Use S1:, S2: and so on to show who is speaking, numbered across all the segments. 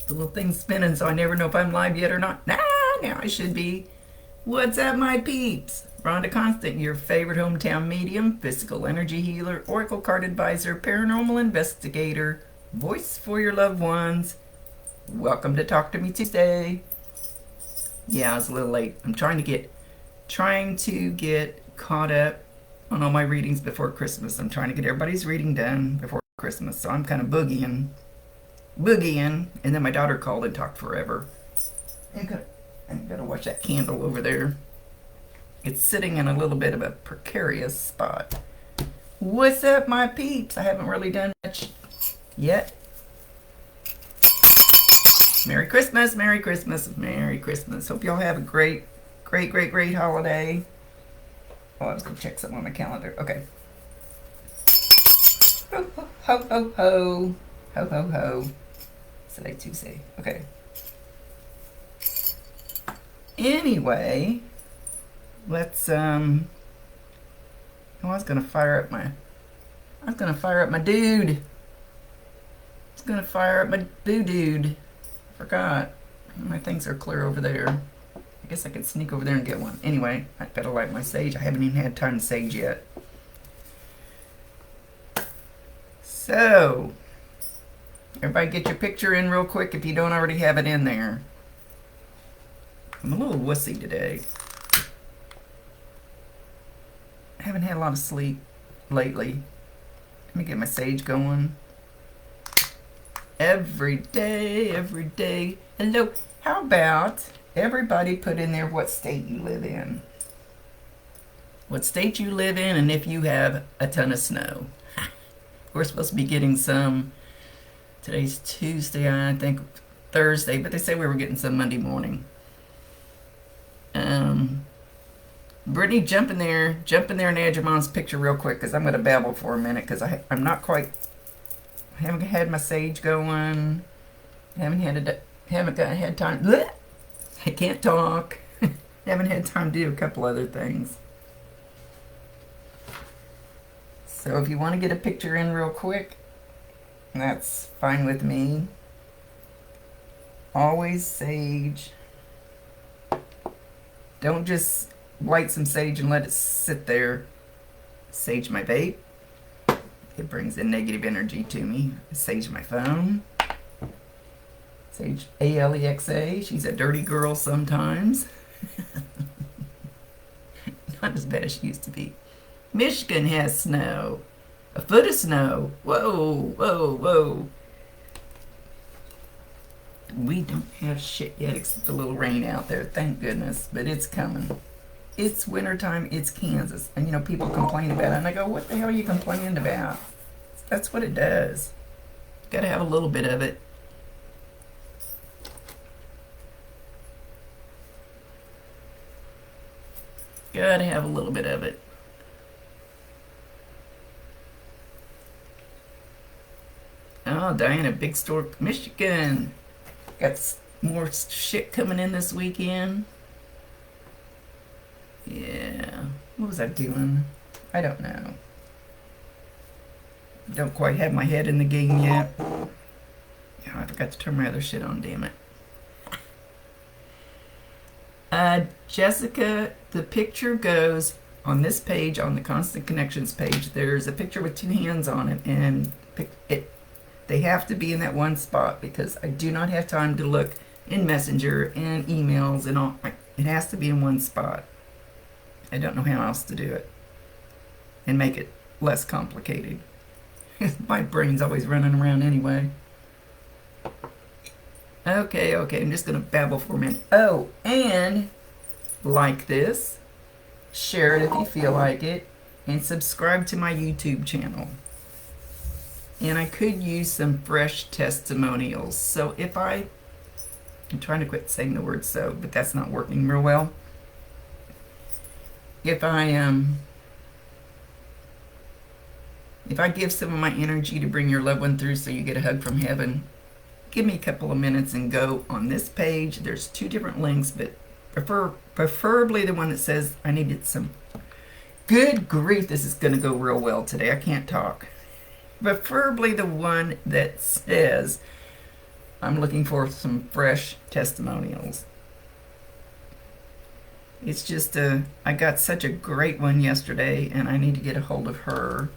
S1: The little thing's spinning, so I never know if I'm live yet or not. Now I should be. What's up, my peeps? Rhonda Constant, your favorite hometown medium, physical energy healer, oracle card advisor, paranormal investigator, voice for your loved ones. Welcome to Talk to Me Tuesday. Yeah, I was a little late. I'm trying to get caught up on all my readings before Christmas. I'm trying to get everybody's reading done before Christmas, so I'm kind of boogieing, and then my daughter called and talked forever. I gotta watch that candle over there. It's sitting in a little bit of a precarious spot. What's up, my peeps? I haven't really done much yet. Merry Christmas, Merry Christmas, Merry Christmas. Hope y'all have a great holiday. Oh, I was gonna check something on the calendar. Okay. Ho, ho, ho, ho. Ho, ho, ho. Today, Tuesday. Okay. Anyway, let's I was gonna fire up my dude. Forgot. My things are clear over there. I guess I could sneak over there and get one. Anyway, I better light my sage. I haven't even had time to sage yet. So, everybody get your picture in real quick if you don't already have it in there. I'm a little wussy today. I haven't had a lot of sleep lately. Let me get my sage going. Every day. Hello. How about everybody put in there what state you live in? What state you live in, and if you have a ton of snow. We're supposed to be getting some. Today's Tuesday, I think Thursday, but they say we were getting some Monday morning. Brittany, jump in there and add your mom's picture real quick, because I'm going to babble for a minute, because I haven't had my sage going. Haven't had time. Blech! I can't talk. Haven't had time to do a couple other things. So if you want to get a picture in real quick, that's fine with me. Always sage. Don't just light some sage and let it sit there. Sage my vape. It brings in negative energy to me. Sage my phone. Sage Alexa. She's a dirty girl sometimes. Not as bad as she used to be. Michigan has snow. A foot of snow. Whoa. We don't have shit yet except a little rain out there, thank goodness. But it's coming. It's wintertime, it's Kansas. And people complain about it. And I go, what the hell are you complaining about? That's what it does. Gotta have a little bit of it. Gotta have a little bit of it. Oh, Diana, big store, Michigan. Got more shit coming in this weekend. Yeah. What was I doing? I don't know. Don't quite have my head in the game yet. Oh, I forgot to turn my other shit on, damn it. Jessica, the picture goes on this page, on the Constant Connections page. There's a picture with two hands on it, and they have to be in that one spot because I do not have time to look in Messenger and emails and all. It has to be in one spot. I don't know how else to do it and make it less complicated. My brain's always running around anyway. Okay, I'm just going to babble for a minute. Oh, and like this, share it if you feel like it, and subscribe to my YouTube channel. And I could use some fresh testimonials. So I'm trying to quit saying the word so, but that's not working real well. If I give some of my energy to bring your loved one through so you get a hug from heaven, give me a couple of minutes and go on this page. There's two different links, but preferably the one that says I needed some. Good grief, this is going to go real well today. I can't talk. Preferably the one that says I'm looking for some fresh testimonials. It's just I got such a great one yesterday, and I need to get a hold of her.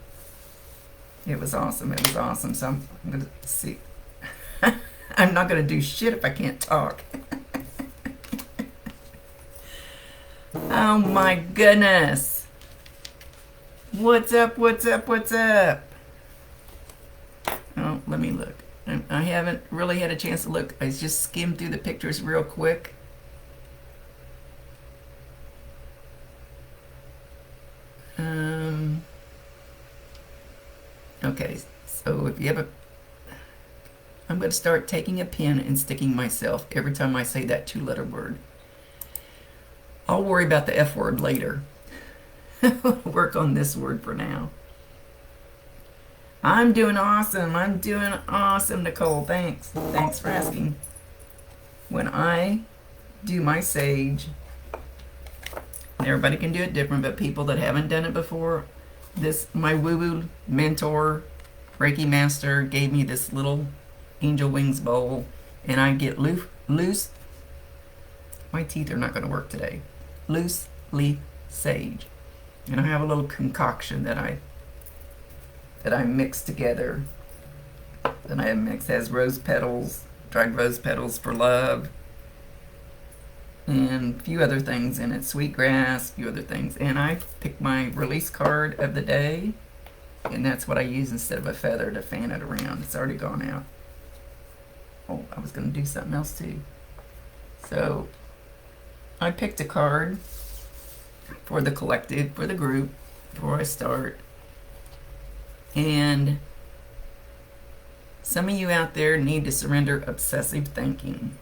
S1: It was awesome. It was awesome. So I'm going to see. I'm not going to do shit if I can't talk. Oh my goodness. What's up? What's up? What's up? Oh, let me look. I haven't really had a chance to look. I just skimmed through the pictures real quick. Okay, so if you have I'm going to start taking a pen and sticking myself every time I say that 2-letter word. I'll worry about the F word later. Work on this word for now. I'm doing awesome. I'm doing awesome, Nicole. Thanks. Thanks for asking. When I do my sage, everybody can do it different, but people that haven't done it before, my woo-woo mentor, Reiki master, gave me this little angel wings bowl, and I get loose. My teeth are not going to work today. Loose leaf sage, and I have a little concoction that I mix together. Then I mix has rose petals, dried rose petals for love, and a few other things in it, sweetgrass, a few other things. And I pick my release card of the day, and that's what I use instead of a feather to fan it around. It's already gone out. Oh, I was going to do something else too. So I picked a card for the collective, for the group, before I start. And some of you out there need to surrender obsessive thinking.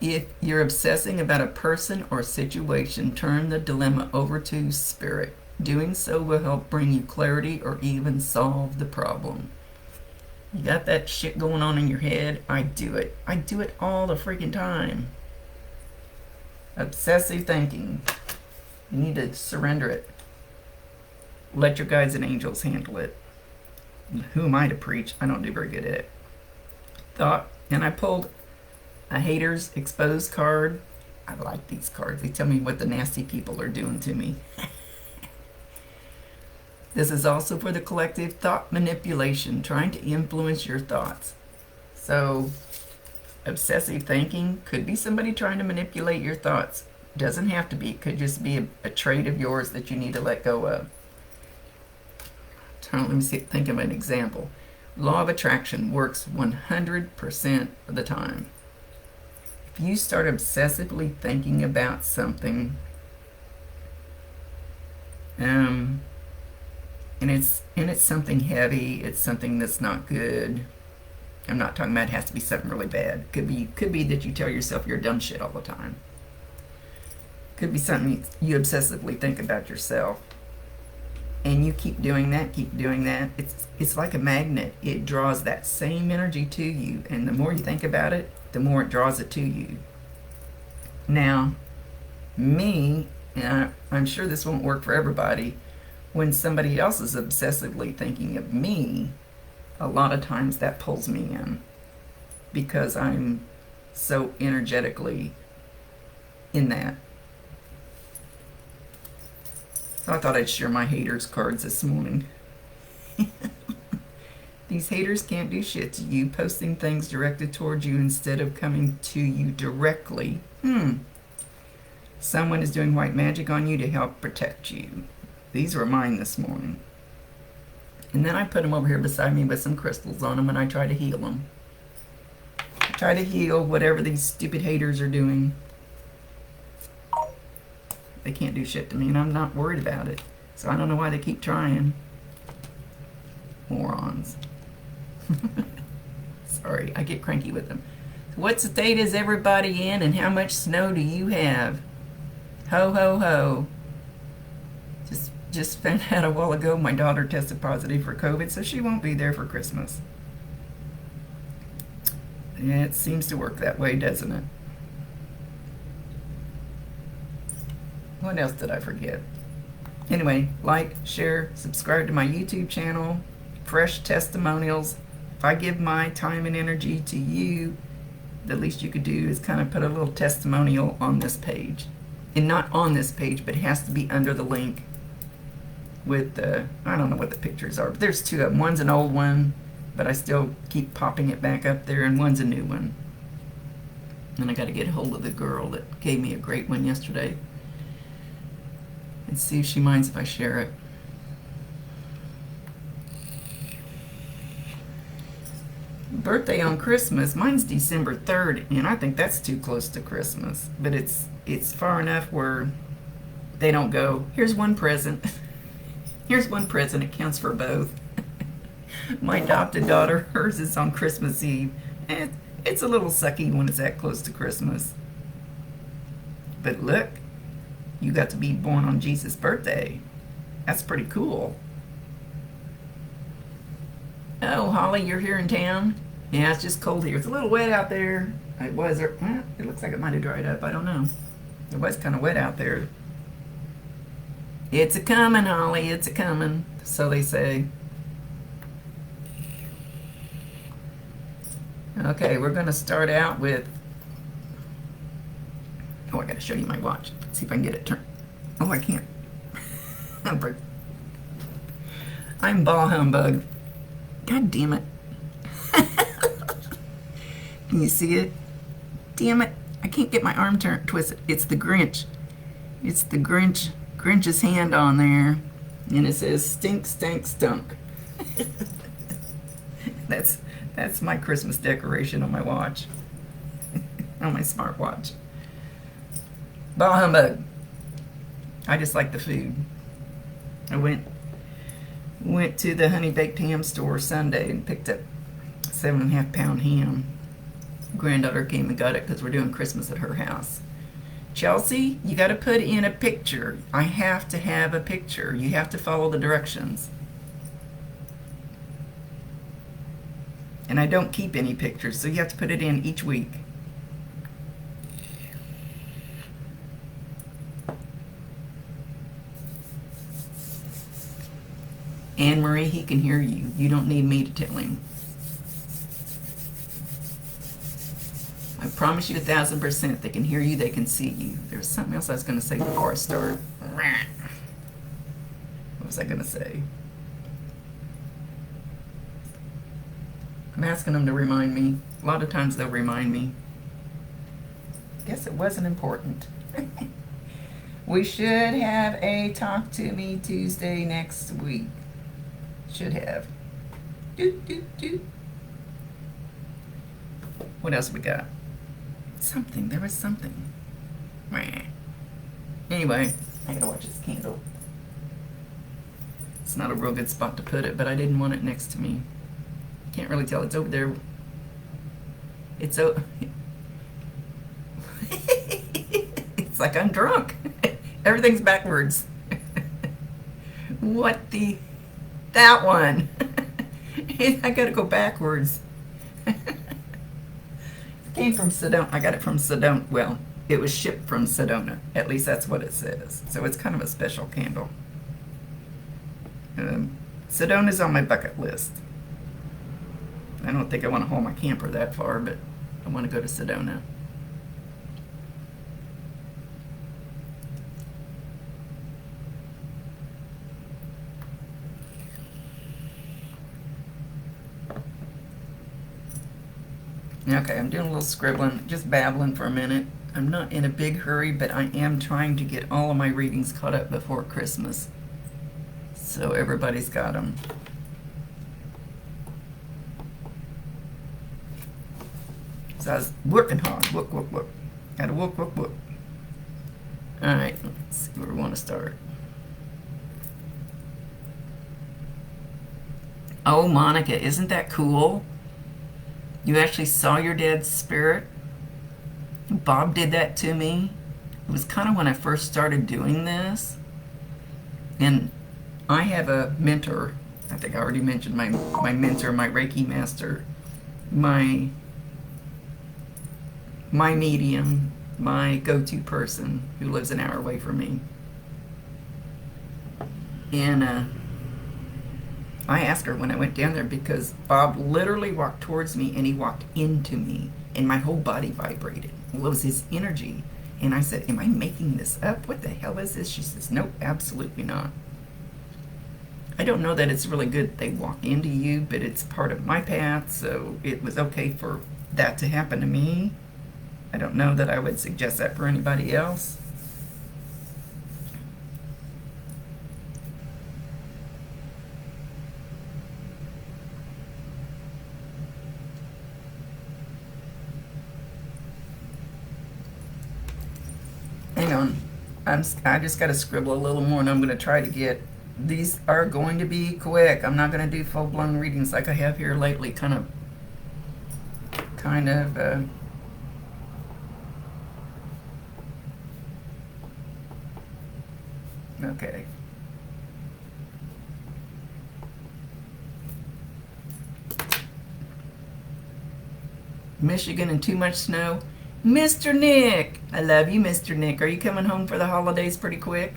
S1: If you're obsessing about a person or situation, turn the dilemma over to spirit. Doing so will help bring you clarity or even solve the problem. You got that shit going on in your head? I do it. I do it all the freaking time. Obsessive thinking. You need to surrender it. Let your guides and angels handle it. Who am I to preach? I don't do very good at it. Thought, and I pulled a haters exposed card. I like these cards. They tell me what the nasty people are doing to me. This is also for the collective. Thought manipulation, trying to influence your thoughts. So obsessive thinking could be somebody trying to manipulate your thoughts. Doesn't have to be. It could just be a trait of yours that you need to let go of. Let me think of an example. Law of attraction works 100% of the time. If you start obsessively thinking about something, and it's something heavy, it's something that's not good. I'm not talking about it has to be something really bad. Could be that you tell yourself you're dumb shit all the time. Could be something you obsessively think about yourself. And you keep doing that, it's like a magnet. It draws that same energy to you, and the more you think about it, the more it draws it to you. Now, me, and I'm sure this won't work for everybody, when somebody else is obsessively thinking of me, a lot of times that pulls me in, because I'm so energetically in that. So I thought I'd share my haters cards this morning. These haters can't do shit to you, posting things directed towards you instead of coming to you directly. Someone is doing white magic on you to help protect you. These were mine this morning. And then I put them over here beside me with some crystals on them, and I try to heal them. I try to heal whatever these stupid haters are doing. They can't do shit to me, and I'm not worried about it. So I don't know why they keep trying. Morons. Sorry, I get cranky with them. What state is everybody in, and how much snow do you have? Ho, ho, ho. Just found out a while ago my daughter tested positive for COVID, so she won't be there for Christmas. It seems to work that way, doesn't it? What else did I forget? Anyway, like, share, subscribe to my YouTube channel. Fresh testimonials if I give my time and energy to you, the least you could do is kind of put a little testimonial on this page. And not on this page, but it has to be under the link with the, I don't know what the pictures are, but there's two of them. One's an old one, but I still keep popping it back up there, and one's a new one. And I got to get a hold of the girl that gave me a great one yesterday and see if she minds if I share it. Birthday on Christmas. Mine's December 3rd, and I think that's too close to Christmas. But it's far enough where they don't go, here's one present. Here's one present. It counts for both. My adopted daughter, hers is on Christmas Eve. And it's a little sucky when it's that close to Christmas. But look, you got to be born on Jesus' birthday. That's pretty cool. Oh, Holly, you're here in town? Yeah, it's just cold here. It's a little wet out there. It was, well, it looks like it might have dried up. I don't know. It was kind of wet out there. It's a-comin', Holly. It's a-comin'. So they say. Okay, we're going to start out with... Oh, I got to show you my watch. See if I can get it turned. Oh, I can't. I'm ball humbug. God damn it. Can you see it? Damn it. I can't get my arm twisted. It's the Grinch. It's the Grinch's hand on there. And it says, stink, stank, stunk. That's my Christmas decoration on my watch. On my smartwatch. Ball humbug. I just like the food. I went to the honey baked ham store Sunday and picked up a 7.5 pound ham. Granddaughter came and got it because we're doing Christmas at her house. Chelsea, you got to put in a picture. I have to have a picture. You have to follow the directions. And I don't keep any pictures, so you have to put it in each week. Anne Marie, he can hear you. You don't need me to tell him. I promise you 1,000% they can hear you, they can see you. There's something else I was going to say before I start. What was I going to say? I'm asking them to remind me. A lot of times they'll remind me. Guess it wasn't important. We should have a Talk to Me Tuesday next week. Should have. Doot, doot, doot. What else we got? Something. There was something. Anyway, I gotta watch this candle. It's not a real good spot to put it, but I didn't want it next to me. Can't really tell. It's over there. It's it's like I'm drunk. Everything's backwards. What the... That one. I gotta go backwards. Came from Sedona. I got it from Sedona. Well, it was shipped from Sedona. At least that's what it says. So it's kind of a special candle. Sedona's on my bucket list. I don't think I want to haul my camper that far, but I want to go to Sedona. Okay, I'm doing a little scribbling, just babbling for a minute. I'm not in a big hurry, but I am trying to get all of my readings caught up before Christmas. So everybody's got them. So I was working hard. Work. Gotta work. Alright, let's see where we want to start. Oh, Monica, isn't that cool? You actually saw your dad's spirit? Bob did that to me. It was kind of when I first started doing this. And I have a mentor. I think I already mentioned my mentor, my Reiki master, my medium, my go-to person who lives an hour away from me. And I asked her when I went down there because Bob literally walked towards me and he walked into me and my whole body vibrated. Well, it was his energy. And I said, am I making this up? What the hell is this? She says, nope, absolutely not. I don't know that it's really good that they walk into you, but it's part of my path, so it was okay for that to happen to me. I don't know that I would suggest that for anybody else. Hang on. I just got to scribble a little more, and I'm going to try to get... These are going to be quick. I'm not going to do full-blown readings like I have here lately. Kind of... Okay. Michigan and too much snow. Mr. Nick! I love you, Mr. Nick. Are you coming home for the holidays pretty quick?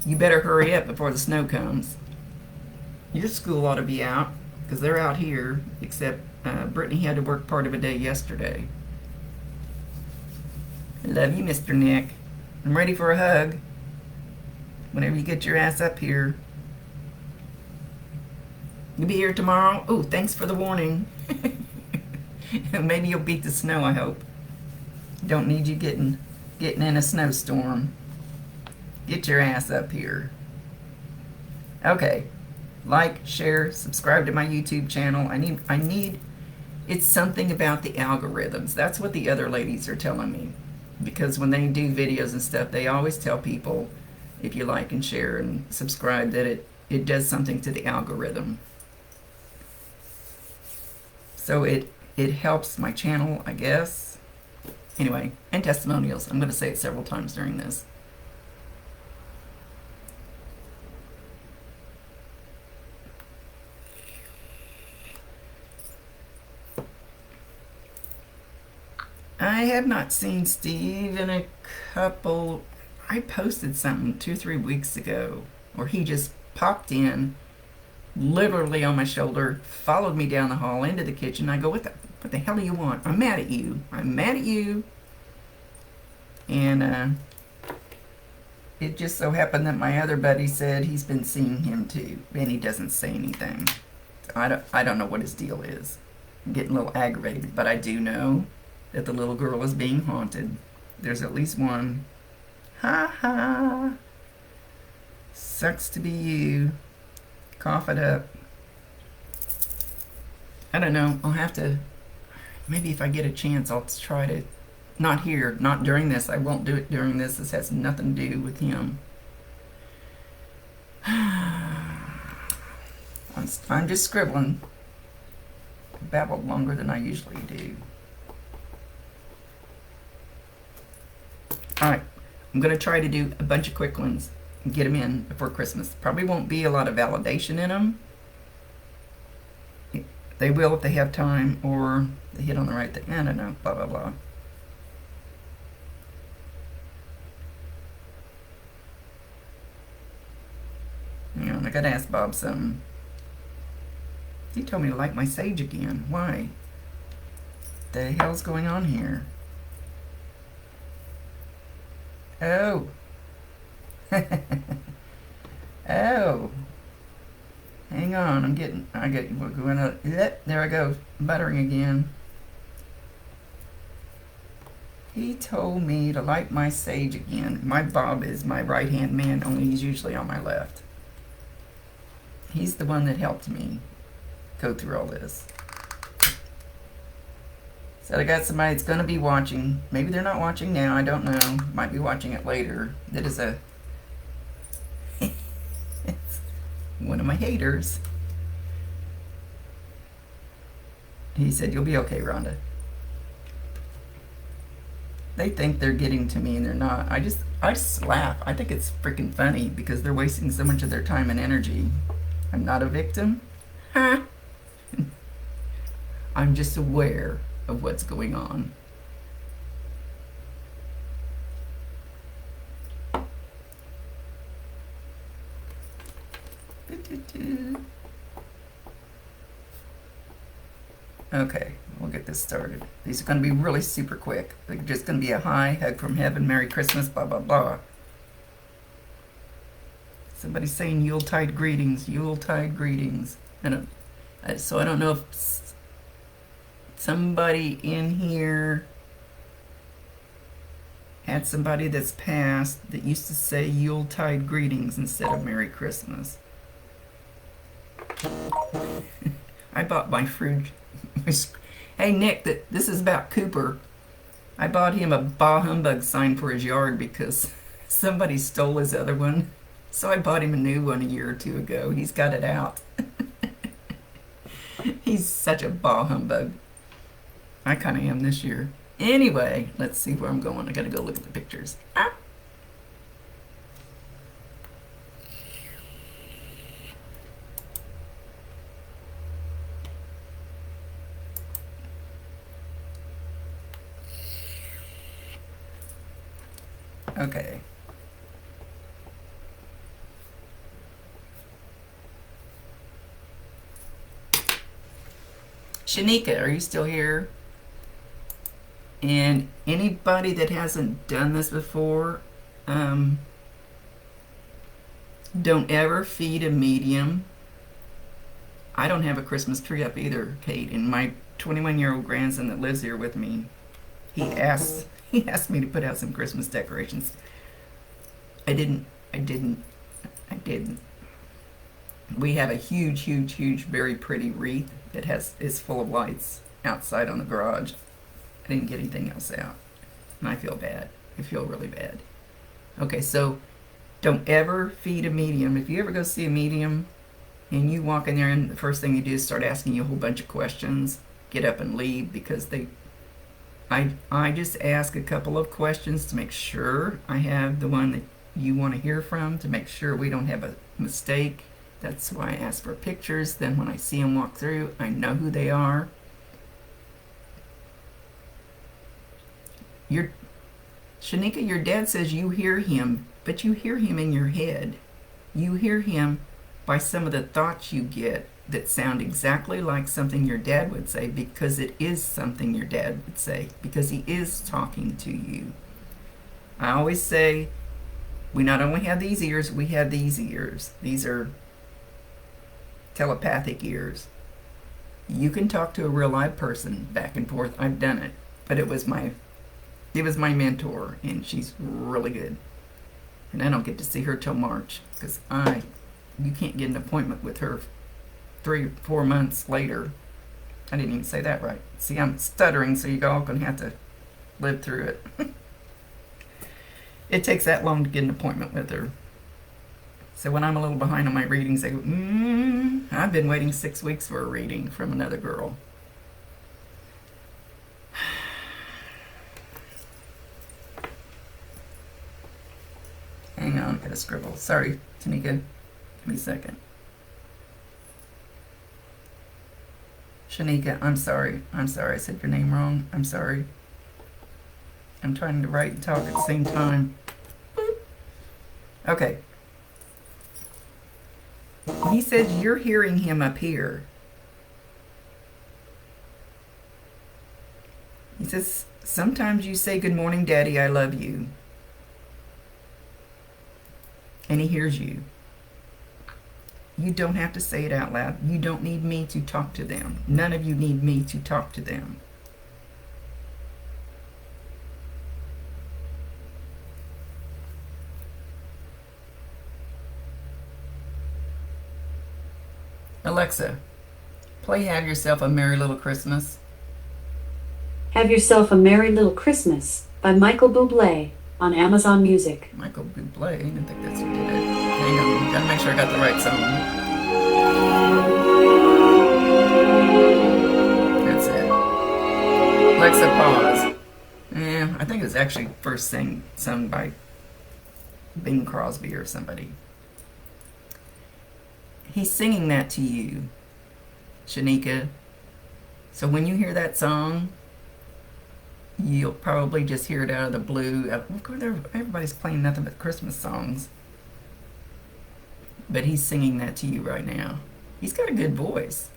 S1: You better hurry up before the snow comes. Your school ought to be out, because they're out here, except Brittany had to work part of a day yesterday. I love you, Mr. Nick. I'm ready for a hug whenever you get your ass up here. You'll be here tomorrow? Oh, thanks for the warning. Maybe you'll beat the snow, I hope. Don't need you getting in a snowstorm. Get your ass up here. Okay. Like, share, subscribe to my YouTube channel. I need it's something about the algorithms. That's what the other ladies are telling me. Because when they do videos and stuff, they always tell people, if you like and share and subscribe, that it does something to the algorithm. So it helps my channel, I guess. Anyway, and testimonials. I'm going to say it several times during this. I have not seen Steve in a couple... I posted something 2 or 3 weeks ago, or he just popped in, literally on my shoulder, followed me down the hall into the kitchen. I go, what the hell do you want? I'm mad at you. I'm mad at you. And it just so happened that my other buddy said he's been seeing him too, and he doesn't say anything. I don't know what his deal is. I'm getting a little aggravated, but I do know that the little girl is being haunted. There's at least one. Ha ha. Sucks to be you. Cough it up. I don't know. I'll have to... Maybe if I get a chance, I'll try to... Not here. Not during this. I won't do it during this. This has nothing to do with him. I'm just scribbling. I babbled longer than I usually do. Alright, I'm going to try to do a bunch of quick ones and get them in before Christmas. Probably won't be a lot of validation in them. They will if they have time, or they hit on the right thing. I don't know, blah, blah, blah. Hang on, I got to ask Bob something. He told me to light my sage again. Why? The hell's going on here? Oh. Oh. Hang on, we're going to, there I go, buttering again. He told me to light my sage again. My Bob is my right-hand man, only he's usually on my left. He's the one that helped me go through all this. So I got somebody that's going to be watching. Maybe they're not watching now. I don't know. Might be watching it later. That is a... one of my haters. He said, you'll be okay, Rhonda. They think they're getting to me and they're not. I just laugh. I think it's freaking funny because they're wasting so much of their time and energy. I'm not a victim. Huh? I'm just aware of what's going on. Okay, we'll get this started. These are going to be really super quick. They're just going to be a hi, hug from heaven, Merry Christmas, blah, blah, blah. Somebody's saying Yuletide greetings, Yuletide greetings. So I don't know if somebody in here had somebody that's passed that used to say Yuletide greetings instead of Merry Christmas. I bought my fruit. Hey Nick, this is about Cooper. I bought him a Bah Humbug sign for his yard because somebody stole his other one. So I bought him a new one a year or two ago. He's got it out. He's such a Bah Humbug. I kind of am this year. Anyway, let's see where I'm going. I gotta go look at the pictures. Okay. Shanika, are you still here? And anybody that hasn't done this before, don't ever feed a medium. I don't have a Christmas tree up either, Kate. And my 21-year-old grandson that lives here with me, he asked me to put out some Christmas decorations. I didn't. We have a huge, very pretty wreath that is full of lights outside on the garage. I didn't get anything else out. And I feel bad. I feel really bad. Okay, so don't ever feed a medium. If you ever go see a medium and you walk in there and the first thing you do is start asking you a whole bunch of questions, get up and leave because I just ask a couple of questions to make sure I have the one that you want to hear from, to make sure we don't have a mistake. That's why I ask for pictures. Then when I see them walk through, I know who they are. Shanika, your dad says you hear him, but you hear him in your head. You hear him by some of the thoughts you get that sound exactly like something your dad would say, because it is something your dad would say, because he is talking to you. I always say, we not only have these ears, we have these ears. These are telepathic ears. You can talk to a real live person back and forth. I've done it, but it was my mentor, and she's really good. And I don't get to see her till March because you can't get an appointment with her 3 or 4 months later. I didn't even say that right. See, I'm stuttering, so you're all going to have to live through it. It takes that long to get an appointment with her. So when I'm a little behind on my readings, I go, I've been waiting 6 weeks for a reading from another girl. Hang on, I gotta scribble. Sorry, Tanika. Give me a second. Shanika, I'm sorry. I said your name wrong. I'm sorry. I'm trying to write and talk at the same time. Okay. He says you're hearing him up here. He says, sometimes you say, good morning, Daddy, I love you. And he hears you. You don't have to say it out loud. You don't need me to talk to them. None of you need me to talk to them. Alexa, play Have Yourself a Merry Little Christmas.
S2: Have Yourself a Merry Little Christmas by Michael Bublé on Amazon Music.
S1: Michael Bublé? I didn't think that's who did it. Hang on, gotta make sure I got the right song. That's it. Alexa, pause. Yeah, I think it was actually first sung by Bing Crosby or somebody. He's singing that to you, Shanika. So when you hear that song, you'll probably just hear it out of the blue. Of course, everybody's playing nothing but Christmas songs. But he's singing that to you right now. He's got a good voice.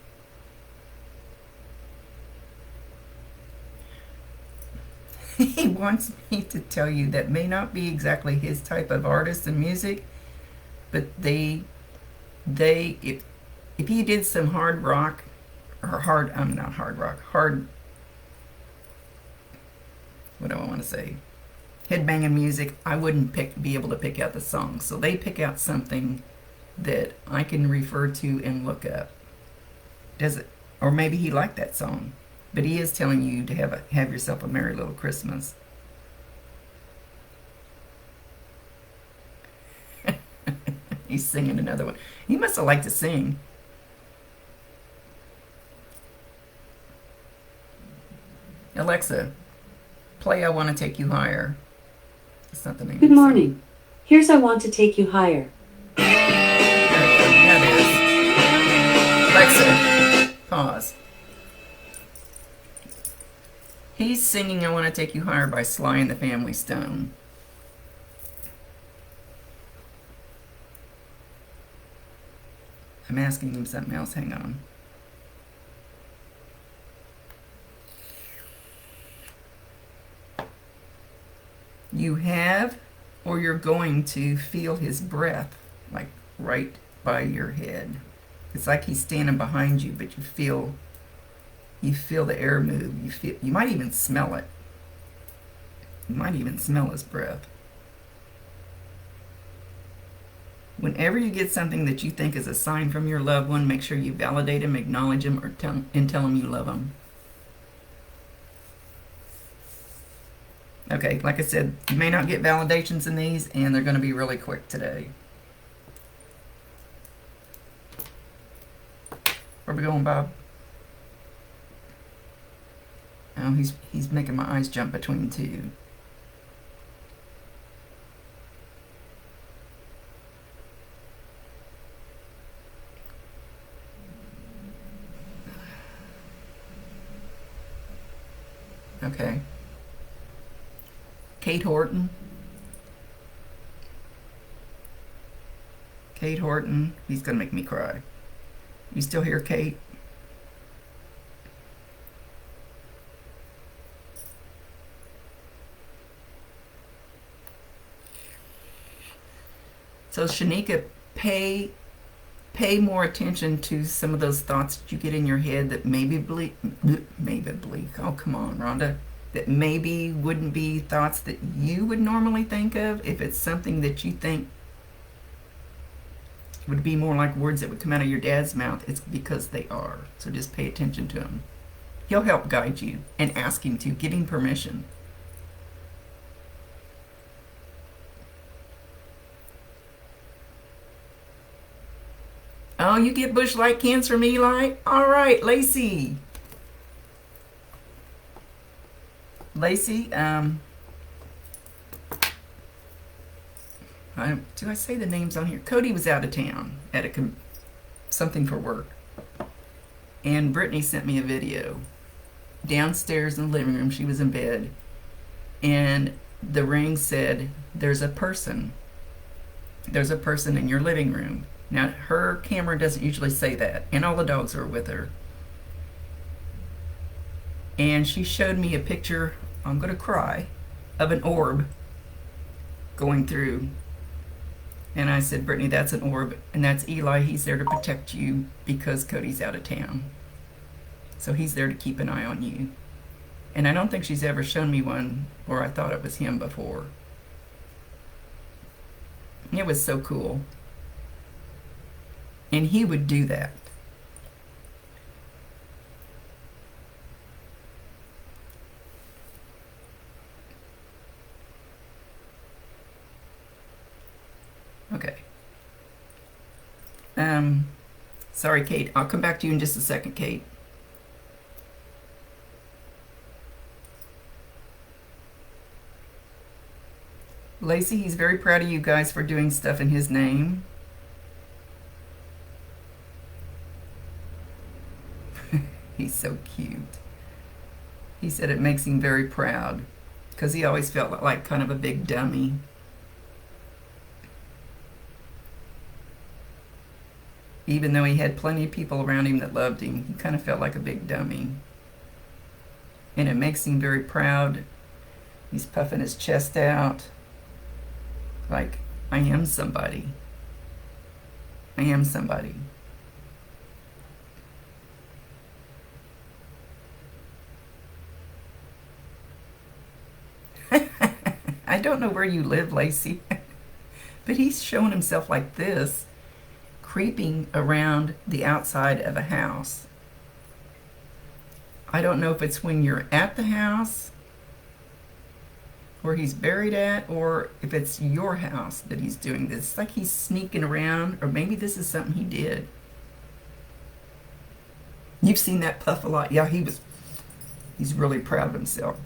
S1: he wants me to tell you that may not be exactly his type of artist and music, but if he did some hard rock or hard, I'm not hard rock, hard, what do I want to say? Headbanging music, I wouldn't be able to pick out the songs. So they pick out something that I can refer to and look up. Does it? Or maybe he liked that song, but he is telling you to have yourself a merry little Christmas. He's singing another one. He must have liked to sing. Alexa, play I Want to Take You Higher. That's not the name.
S2: Good morning. Here's I Want to Take You Higher.
S1: That is. Alexa, pause. He's singing I Want to Take You Higher by Sly and the Family Stone. I'm asking him something else. Hang on. You have, or you're going to feel his breath, like right by your head. It's like he's standing behind you, but you feel the air move. You might even smell it. You might even smell his breath. Whenever you get something that you think is a sign from your loved one, make sure you validate him, acknowledge him, or tell him you love him. Okay, like I said, you may not get validations in these, and they're going to be really quick today. Where are we going, Bob? Oh, he's making my eyes jump between two. Okay. Kate Horton. Kate Horton. He's going to make me cry. You still here, Kate? So Shanika, pay more attention to some of those thoughts that you get in your head that maybe bleak. Oh, come on, Rhonda. That maybe wouldn't be thoughts that you would normally think of. If it's something that you think would be more like words that would come out of your dad's mouth, it's because they are. So just pay attention to him. He'll help guide you and ask him to, getting permission. Oh, you get bush light cancer from Eli? All right, Lacey. Lacey, do I say the names on here? Cody was out of town at something for work. And Brittany sent me a video. Downstairs in the living room, she was in bed. And the ring said, there's a person in your living room. Now, her camera doesn't usually say that, and all the dogs are with her. And she showed me a picture, I'm going to cry, of an orb going through. And I said, Brittany, that's an orb, and that's Eli. He's there to protect you because Cody's out of town. So he's there to keep an eye on you. And I don't think she's ever shown me one where I thought it was him before. It was so cool. And he would do that. Okay. Sorry, Kate. I'll come back to you in just a second, Kate. Lacey, he's very proud of you guys for doing stuff in his name. He's so cute. He said it makes him very proud because he always felt like kind of a big dummy. Even though he had plenty of people around him that loved him, he kind of felt like a big dummy. And it makes him very proud He's puffing his chest out like, I am somebody. I am somebody. I don't know where you live, Lacey, but he's showing himself like this, creeping around the outside of a house. I don't know if it's when you're at the house where he's buried at, or if it's your house that he's doing this. It's like he's sneaking around, or maybe this is something he did. You've seen that puff a lot. Yeah, he's really proud of himself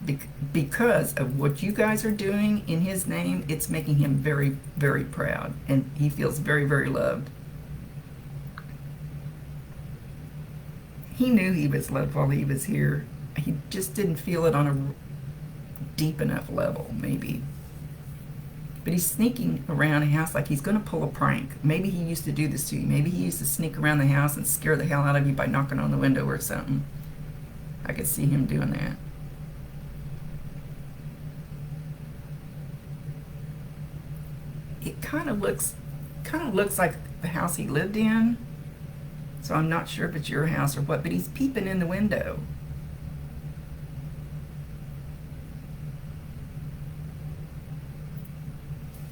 S1: because of what you guys are doing in his name. It's making him very, very proud, and he feels very, very loved. He knew he was loved while he was here. He just didn't feel it on a deep enough level, maybe. But he's sneaking around a house like he's going to pull a prank. Maybe he used to do this to you. Maybe he used to sneak around the house and scare the hell out of you by knocking on the window or something. I could see him doing that. It kind of looks like the house he lived in. So I'm not sure if it's your house or what, but he's peeping in the window.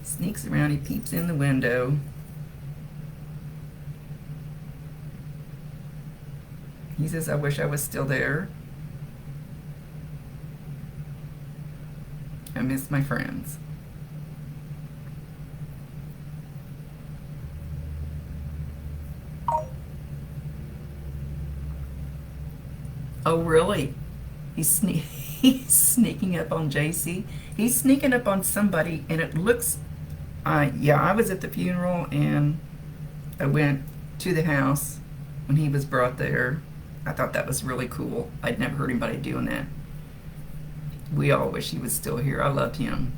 S1: Sneaks around, he peeps in the window. He says, I wish I was still there. I miss my friends. Oh, really? He's sneaking up on JC. He's sneaking up on somebody, and it looks... yeah, I was at the funeral, and I went to the house when he was brought there. I thought that was really cool. I'd never heard anybody doing that. We all wish he was still here. I loved him.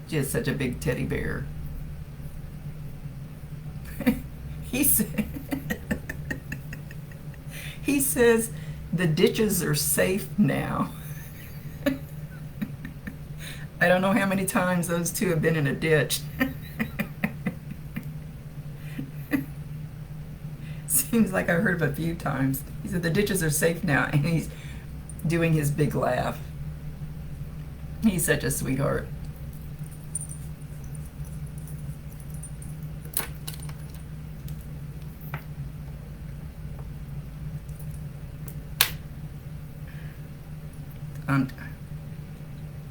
S1: Just such a big teddy bear. He says the ditches are safe now. I don't know how many times those two have been in a ditch. Seems like I heard him a few times. He said the ditches are safe now, and he's doing his big laugh. He's such a sweetheart.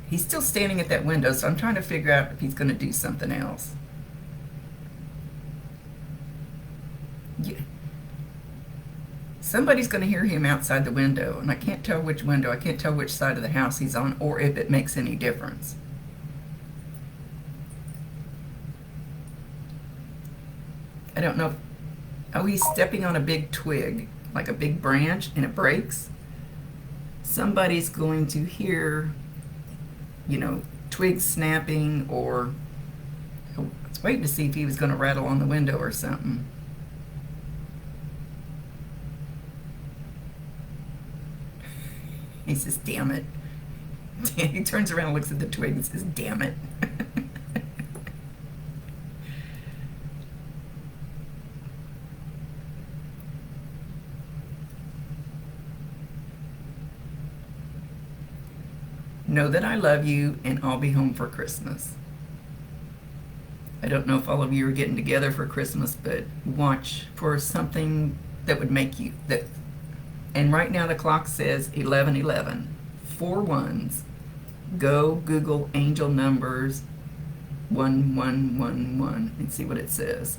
S1: He's still standing at that window, so I'm trying to figure out if he's going to do something else. Yeah. Somebody's going to hear him outside the window, and I can't tell which window. I can't tell which side of the house he's on, or if it makes any difference. I don't know. Oh, he's stepping on a big twig, like a big branch, and it breaks. Somebody's going to hear, twigs snapping, or I was waiting to see if he was going to rattle on the window or something. He says, damn it. He turns around and looks at the twig and says, damn it. Know that I love you, and I'll be home for Christmas. I don't know if all of you are getting together for Christmas, but watch for something that would make you... And right now the clock says 11:11. 4 ones. Go Google angel numbers 1111 and see what it says.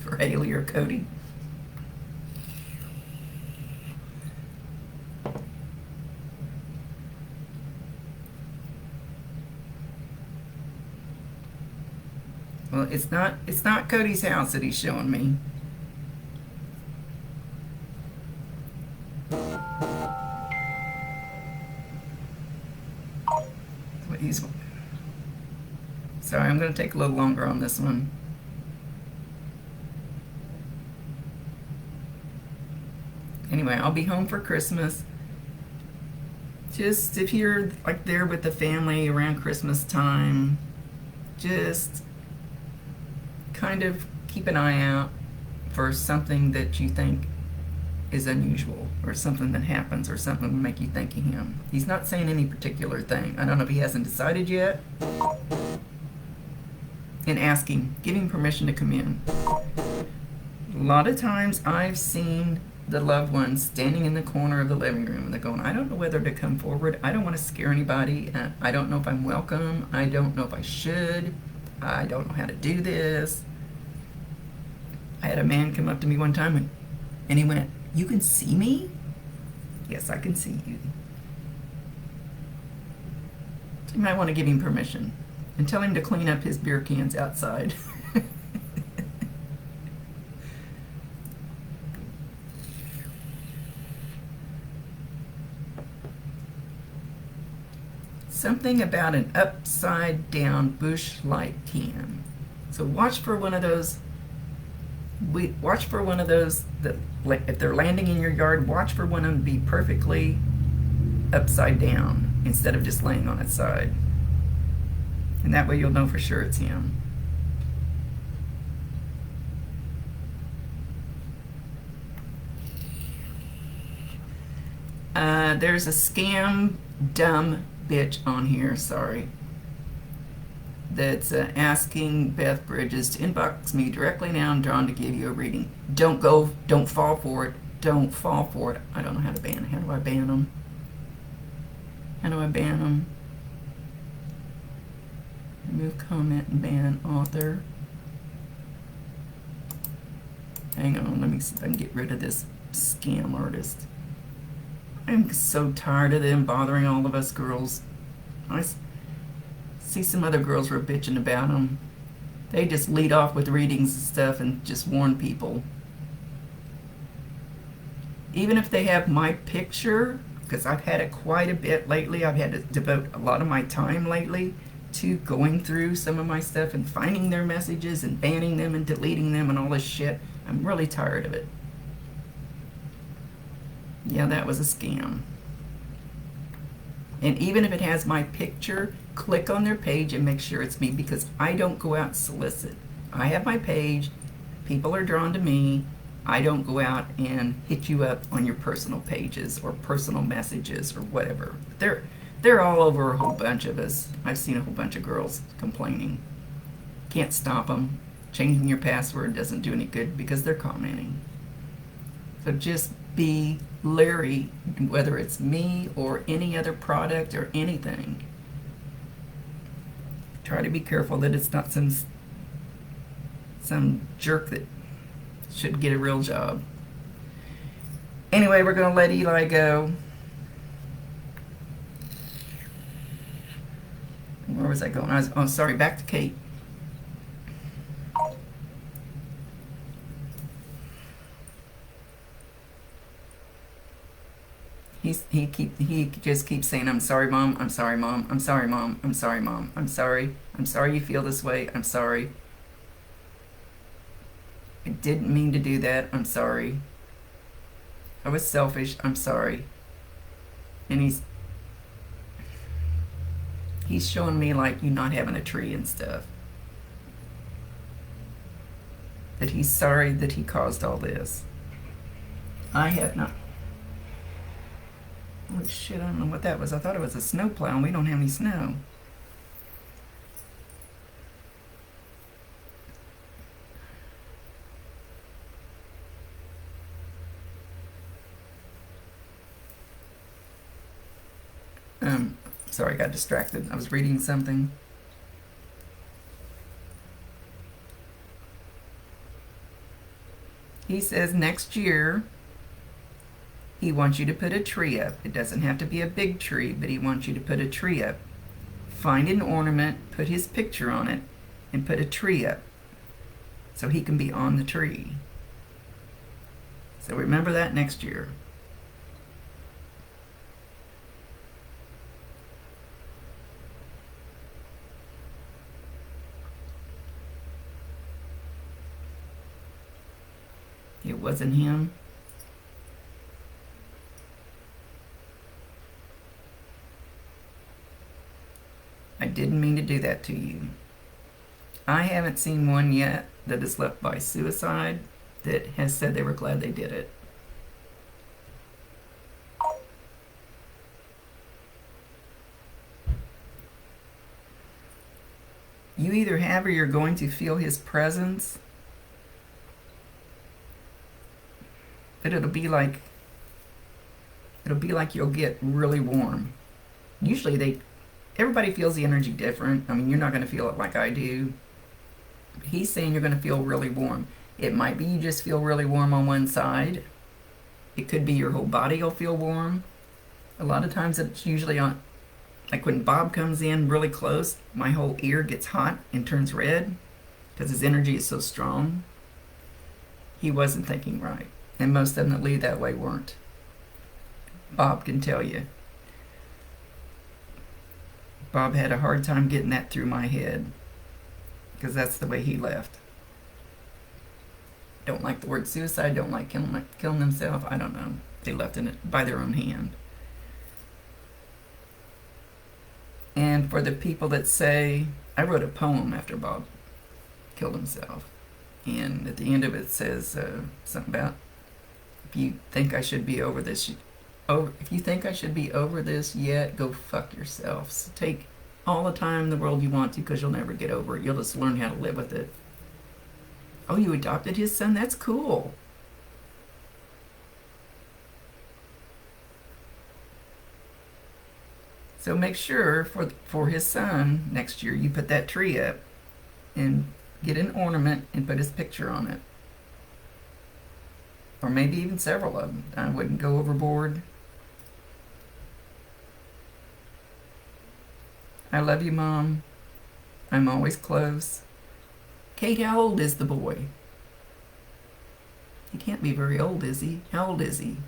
S1: For Haley or Cody. Well, it's not Cody's house that he's showing me. Sorry, I'm going to take a little longer on this one. Anyway, I'll be home for Christmas. Just if you're like there with the family around Christmas time, just kind of keep an eye out for something that you think is unusual, or something that happens, or something to make you think of him. He's not saying any particular thing. I don't know if he hasn't decided yet. And ask him, give him permission to come in. A lot of times I've seen the loved ones standing in the corner of the living room and they're going, I don't know whether to come forward. I don't want to scare anybody. I don't know if I'm welcome. I don't know if I should. I don't know how to do this. I had a man come up to me one time and he went, you can see me? Yes, I can see you. So you might want to give him permission and tell him to clean up his beer cans outside. Something about an upside down bush light can. So watch for one of those. Watch for one of those that, if they're landing in your yard, watch for one of them to be perfectly upside down instead of just laying on its side. And that way you'll know for sure it's him. There's a scam dumb bitch on here, sorry, that's asking Beth Bridges to inbox me directly now. I'm drawn to give you a reading. Don't fall for it. Don't fall for it. I don't know how to ban. How do I ban them? How do I ban them? Remove comment and ban author. Hang on, let me see if I can get rid of this scam artist. I'm so tired of them bothering all of us girls. I see some other girls were bitching about them. They just lead off with readings and stuff and just warn people. Even if they have my picture, because I've had it quite a bit lately. I've had to devote a lot of my time lately to going through some of my stuff and finding their messages and banning them and deleting them and all this shit. I'm really tired of it. Yeah, that was a scam. And even if it has my picture, click on their page and make sure it's me, because I don't go out and solicit. I have my page. People are drawn to me. I don't go out and hit you up on your personal pages or personal messages or whatever. They're all over a whole bunch of us. I've seen a whole bunch of girls complaining. Can't stop them. Changing your password doesn't do any good because they're commenting. So just be leery, whether it's me or any other product or anything. Try to be careful that it's not some jerk that should get a real job. Anyway, we're going to let Eli go. Where was I going? Oh, sorry, back to Kate. He just keeps saying, I'm sorry, Mom, I'm sorry, Mom, I'm sorry, Mom, I'm sorry, Mom, I'm sorry you feel this way, I'm sorry. I didn't mean to do that, I'm sorry. I was selfish, I'm sorry. And he's showing me like you not having a tree and stuff. That he's sorry that he caused all this. I have not. Holy shit, I don't know what that was. I thought it was a snowplow and we don't have any snow. Sorry, I got distracted. I was reading something. He says next year he wants you to put a tree up. It doesn't have to be a big tree, but he wants you to put a tree up. Find an ornament, put his picture on it, and put a tree up so he can be on the tree. So remember that next year. It wasn't him. I didn't mean to do that to you. I haven't seen one yet that is left by suicide that has said they were glad they did it. You either have or you're going to feel his presence, but it'll be like you'll get really warm. Usually everybody feels the energy different. I mean, you're not going to feel it like I do. He's saying you're going to feel really warm. It might be you just feel really warm on one side. It could be your whole body will feel warm. A lot of times it's usually on, like when Bob comes in really close, my whole ear gets hot and turns red because his energy is so strong. He wasn't thinking right. And most of them that leave that way weren't. Bob can tell you. Bob had a hard time getting that through my head because that's the way he left. Don't like the word suicide, don't like killing themselves. I don't know. They left it by their own hand. And for the people that say, I wrote a poem after Bob killed himself. And at the end of it says something about, if you think I should be over this, if you think I should be over this yet, go fuck yourselves. Take all the time in the world you want to because you'll never get over it. You'll just learn how to live with it. Oh, you adopted his son? That's cool. So make sure for his son next year you put that tree up and get an ornament and put his picture on it. Or maybe even several of them. I wouldn't go overboard. I love you, Mom. I'm always close. Kate, how old is the boy? He can't be very old, is he? How old is he?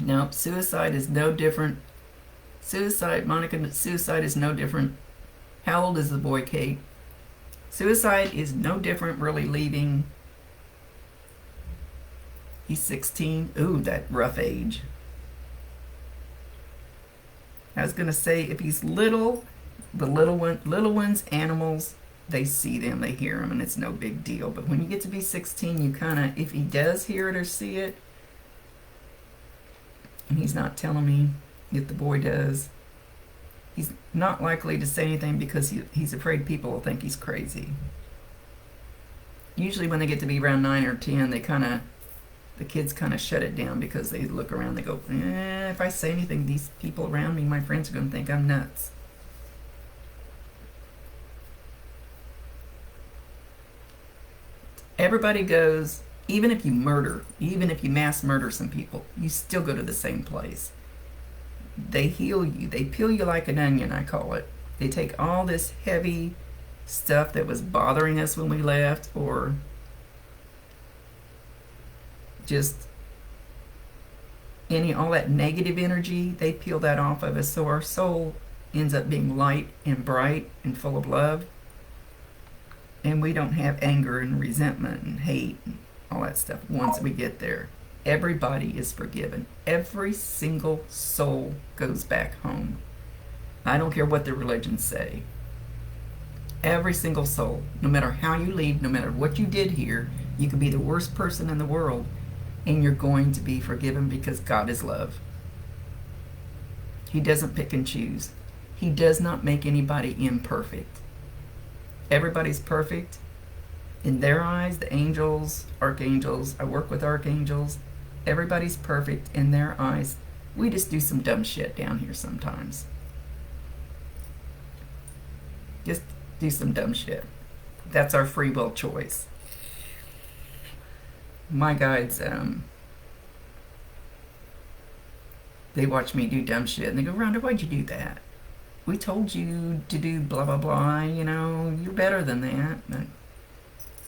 S1: No, suicide is no different. Monica, suicide is no different. How old is the boy, Kate? Suicide is no different, really leaving. He's 16. Ooh, that rough age. I was going to say, if he's little, the little ones, animals, they see them, they hear them, and it's no big deal. But when you get to be 16, you kind of, if he does hear it or see it, and he's not telling me if the boy does, he's not likely to say anything because he's afraid people will think he's crazy. Usually when they get to be around 9 or 10, the kids kind of shut it down because they look around, they go, if I say anything, these people around me, my friends are going to think I'm nuts. Everybody goes, even if you mass murder some people, you still go to the same place. They heal you. They peel you like an onion, I call it. They take all this heavy stuff that was bothering us when we left, or just all that negative energy, they peel that off of us, so our soul ends up being light and bright and full of love, and we don't have anger and resentment and hate and all that stuff once we get there. Everybody is forgiven. Every single soul goes back home. I don't care what the religions say. Every single soul, no matter how you leave, no matter what you did here, you could be the worst person in the world, and you're going to be forgiven because God is love. He doesn't pick and choose. He does not make anybody imperfect. Everybody's perfect. In their eyes, the angels, archangels, I work with archangels, everybody's perfect in their eyes. We just do some dumb shit down here sometimes. Just do some dumb shit. That's our free will choice. My guides, they watch me do dumb shit and they go, Rhonda, why'd you do that? We told you to do blah, blah, blah, you're better than that.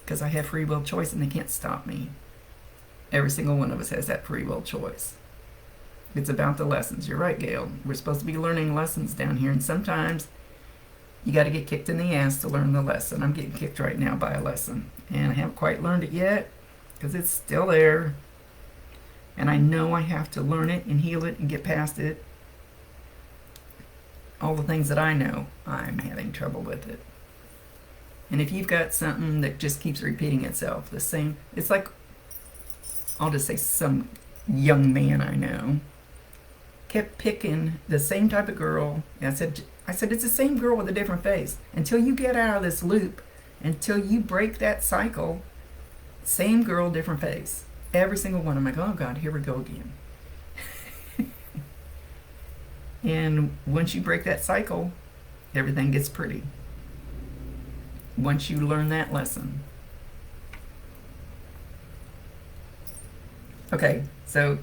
S1: Because I have free will choice and they can't stop me. Every single one of us has that free will choice. It's about the lessons. You're right, Gail. We're supposed to be learning lessons down here, and sometimes you got to get kicked in the ass to learn the lesson. I'm getting kicked right now by a lesson, and I haven't quite learned it yet because it's still there. And I know I have to learn it and heal it and get past it. All the things that I know, I'm having trouble with it. And if you've got something that just keeps repeating itself, the same, it's like, I'll just say some young man I know kept picking the same type of girl. And I said, it's the same girl with a different face. Until you get out of this loop, until you break that cycle, same girl, different face. Every single one. I'm like, oh God, here we go again. And once you break that cycle, everything gets pretty. Once you learn that lesson. Okay, so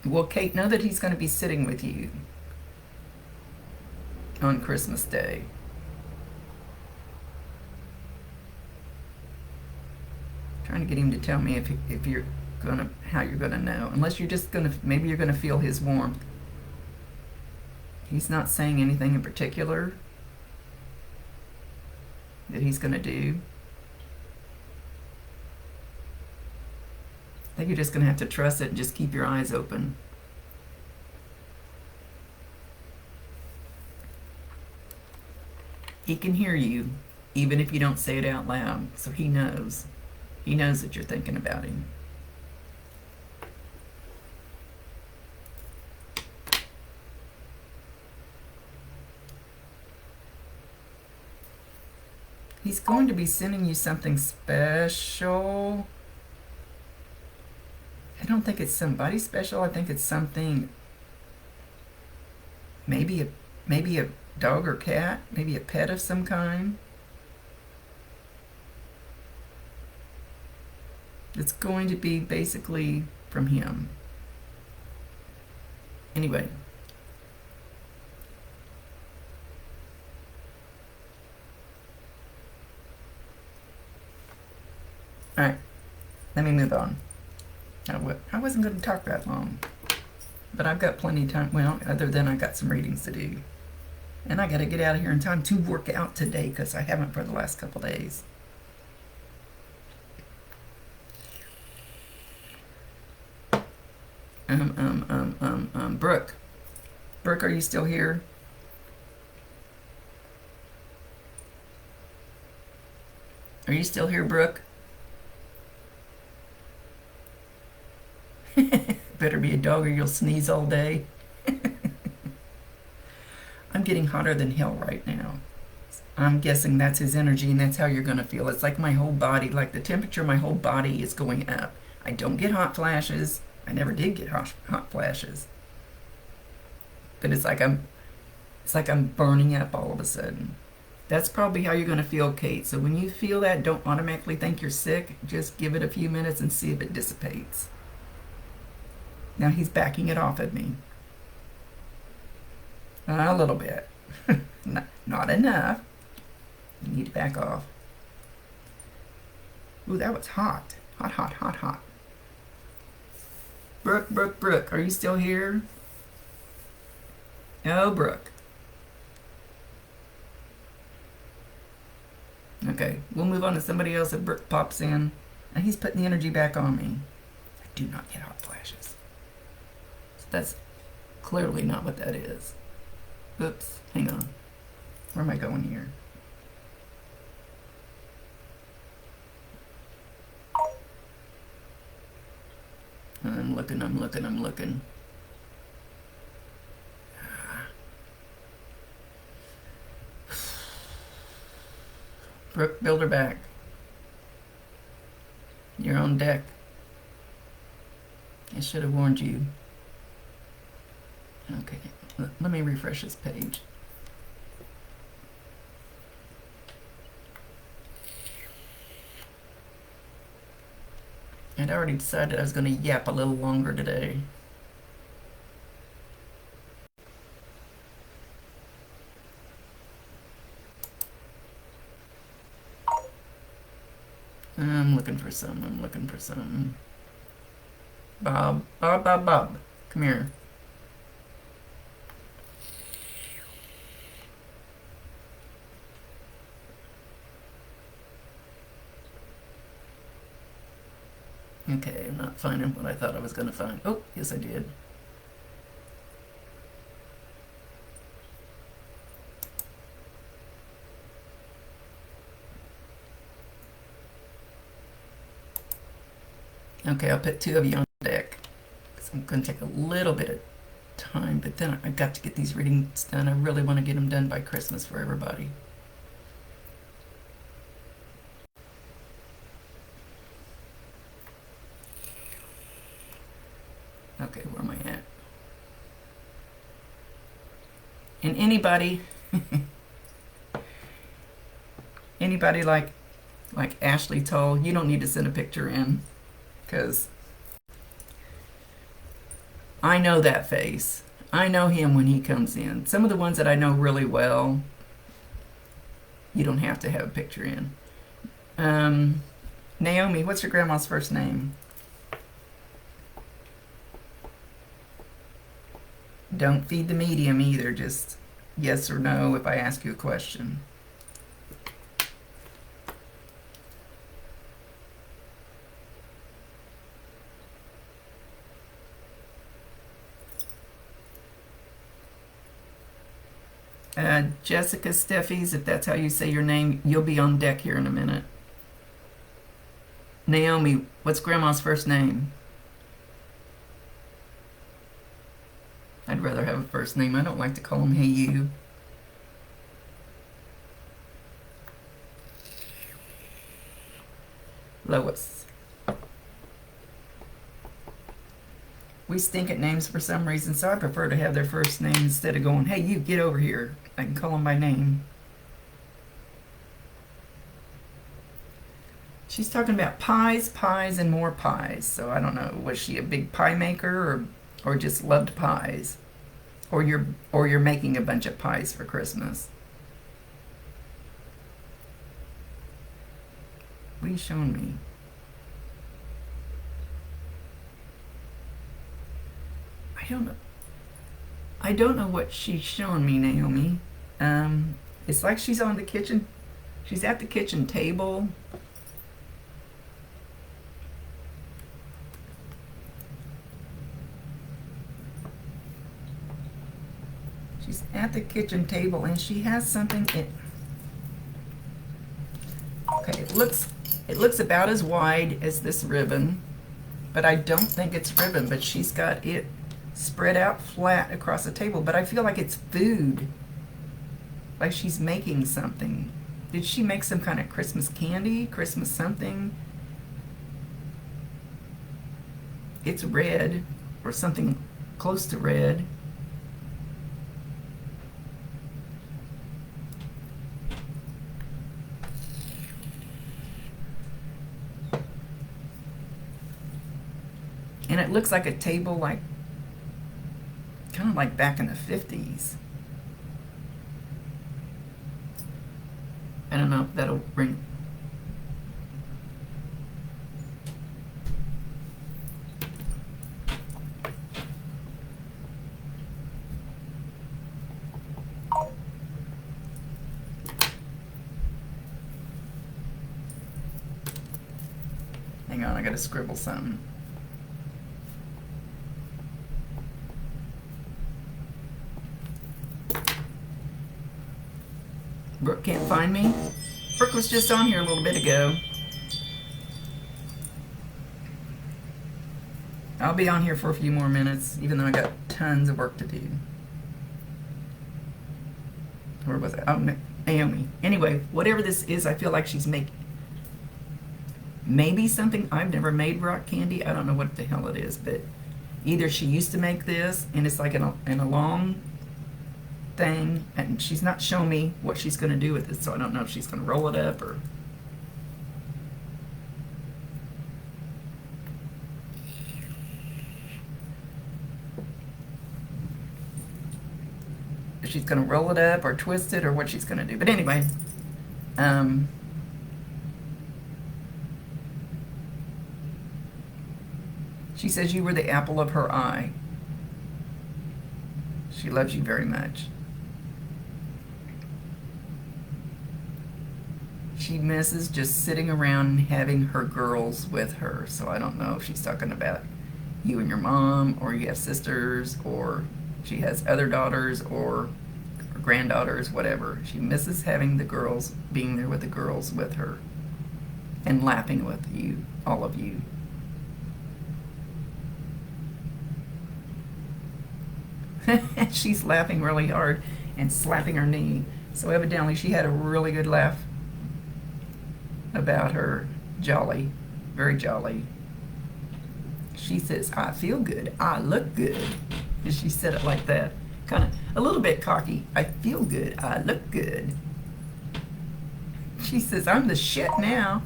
S1: will Kate know that he's going to be sitting with you on Christmas Day? Trying to get him to tell me if you're gonna, how you're gonna know. Unless you're just gonna, maybe you're gonna feel his warmth. He's not saying anything in particular that he's gonna do. I think you're just gonna have to trust it and just keep your eyes open. He can hear you, even if you don't say it out loud, so he knows. He knows that you're thinking about him. He's going to be sending you something special. I don't think it's somebody special. I think it's something, maybe a dog or cat, maybe a pet of some kind. It's going to be basically from him. Anyway. All right, let me move on. I wasn't going to talk that long, but I've got plenty of time. Well, other than I got some readings to do. And I got to get out of here in time to work out today because I haven't for the last couple days. Brooke. Brooke, are you still here? Are you still here, Brooke? Better be a dog or you'll sneeze all day. I'm getting hotter than hell right now. I'm guessing that's his energy and that's how you're going to feel. It's like my whole body, like the temperature of my whole body is going up. I don't get hot flashes. I never did get hot flashes. But it's like I'm burning up all of a sudden. That's probably how you're going to feel, Kate. So when you feel that, don't automatically think you're sick. Just give it a few minutes and see if it dissipates. Now he's backing it off at me. A little bit. Not enough. You need to back off. Ooh, that was hot. Hot, hot, hot, hot. Brooke, are you still here? Oh, Brooke. Okay, we'll move on to somebody else if Brooke pops in. And he's putting the energy back on me. I do not get hot flashes. So that's clearly not what that is. Oops, hang on. Where am I going here? I'm looking. Brooke, build her back. You're on deck. I should have warned you. Okay, let me refresh this page. I'd already decided I was going to yap a little longer today. I'm looking for some. Bob. Come here. Okay, I'm not finding what I thought I was going to find. Oh, yes I did. Okay, I'll put two of you on deck. So I'm going to take a little bit of time, but then I've got to get these readings done. I really want to get them done by Christmas for everybody. Okay, where am I at? And anybody like Ashley told, you don't need to send a picture in, because I know that face. I know him when he comes in. Some of the ones that I know really well, you don't have to have a picture in. Naomi, what's your grandma's first name? Don't feed the medium either, just yes or no if I ask you a question. Jessica Steffies, if that's how you say your name, you'll be on deck here in a minute. Naomi, what's grandma's first name? I'd rather have a first name. I don't like to call them hey you. Lois. We stink at names for some reason, so I prefer to have their first name instead of going, hey, you, get over here. I can call them by name. She's talking about pies, and more pies. So I don't know, was she a big pie maker or just loved pies? Or you're making a bunch of pies for Christmas? What are you showing me? I don't know what she's showing me, Naomi. It's like she's on the kitchen. She's at the kitchen table. She's at the kitchen table and she has something in. Okay, it looks about as wide as this ribbon, but I don't think it's ribbon, but she's got it spread out flat across the table, but I feel like it's food. Like she's making something. Did she make some kind of Christmas candy? Christmas something? It's red, or something close to red. And it looks like a table, like kind of like back in the 50s. I don't know if that'll bring. Hang on, I gotta scribble something. Brooke can't find me. Brooke was just on here a little bit ago. I'll be on here for a few more minutes, even though I got tons of work to do. Where was it? Oh, Naomi. Anyway, whatever this is, I feel like she's making maybe something. I've never made rock candy. I don't know what the hell it is, but either she used to make this and it's like in a long thing, and she's not showing me what she's going to do with it, so I don't know if she's going to roll it up or if she's going to roll it up or twist it or what she's going to do. But anyway, she says you were the apple of her eye. She loves you very much. she misses just sitting around and having her girls with her. So I don't know if she's talking about you and your mom, or you have sisters, or she has other daughters or granddaughters, whatever. She misses having the girls, being there with the girls with her and laughing with you, all of you. She's laughing really hard and slapping her knee. So evidently she had a really good laugh about her jolly, very jolly. She says, I feel good, I look good. And she said it like that, kind of a little bit cocky. I feel good, I look good. She says, I'm the shit now.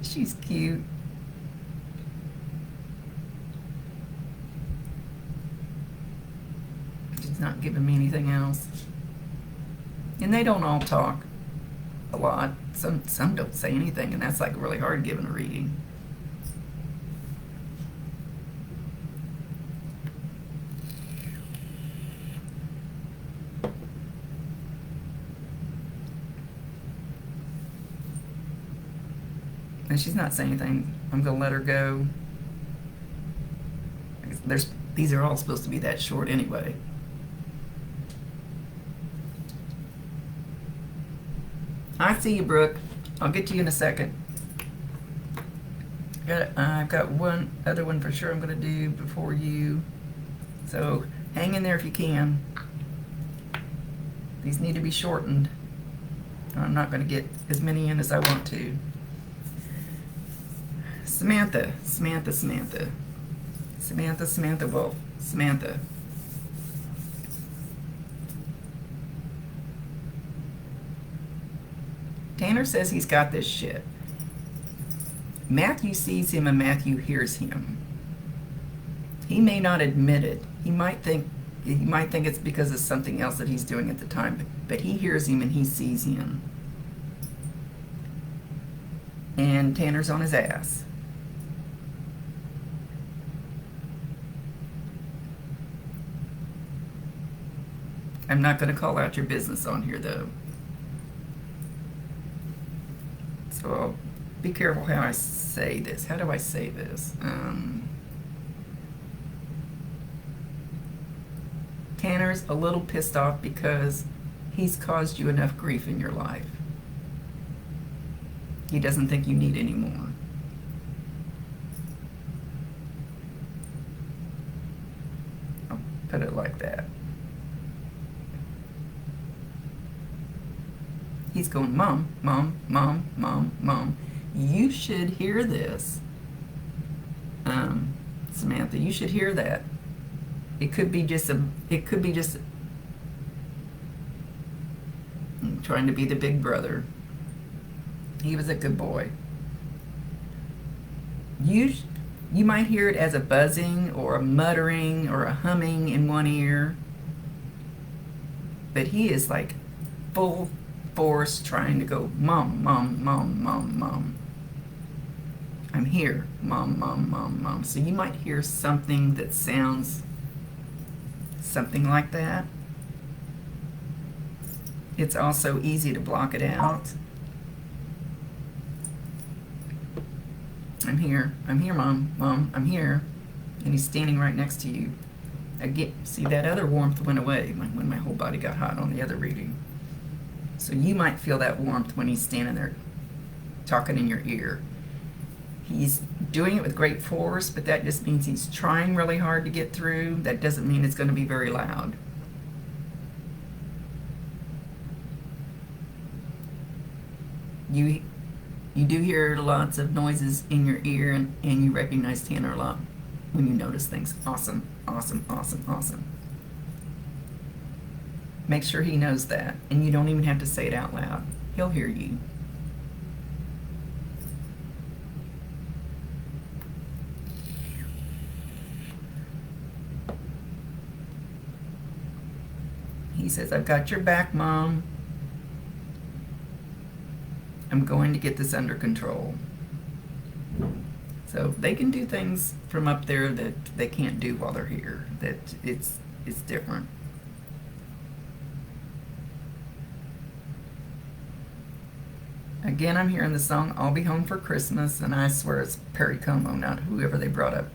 S1: She's cute. She's not giving me anything else. And they don't all talk a lot. Some don't say anything, and that's like really hard giving a reading. And she's not saying anything. I'm gonna let her go. These are all supposed to be that short anyway. I see you, Brooke. I'll get to you in a second. I've got one other one for sure I'm going to do before you. So hang in there if you can. These need to be shortened. I'm not going to get as many in as I want to. Samantha, Samantha, Samantha. Samantha, Samantha Wolf. Samantha. Tanner says he's got this shit. Matthew sees him and Matthew hears him. He may not admit it. He might think it's because of something else that he's doing at the time, but he hears him and he sees him. And Tanner's on his ass. I'm not going to call out your business on here, though. So I'll be careful how I say this. How do I say this? Tanner's a little pissed off because he's caused you enough grief in your life. He doesn't think you need any more. I'll put it like that. He's going, Mom, Mom, Mom, Mom, Mom. You should hear this. Samantha, you should hear that. It could be just I'm trying to be the big brother. He was a good boy. You might hear it as a buzzing or a muttering or a humming in one ear. But he is like full force trying to go, Mom, Mom, Mom, Mom, Mom. I'm here, Mom, Mom, Mom, Mom. So you might hear something that sounds something like that. It's also easy to block it out. I'm here, Mom, Mom, I'm here. And he's standing right next to you. Again, see, that other warmth went away when my whole body got hot on the other reading. So you might feel that warmth when he's standing there talking in your ear. He's doing it with great force, but that just means he's trying really hard to get through. That doesn't mean it's going to be very loud. You do hear lots of noises in your ear, and you recognize Tanner a lot when you notice things. Awesome, awesome, awesome, awesome. Make sure he knows that, and you don't even have to say it out loud. He'll hear you. He says, I've got your back, Mom. I'm going to get this under control. So they can do things from up there that they can't do while they're here. That it's different. Again, I'm hearing the song I'll Be Home for Christmas, and I swear it's Perry Como, not whoever they brought up.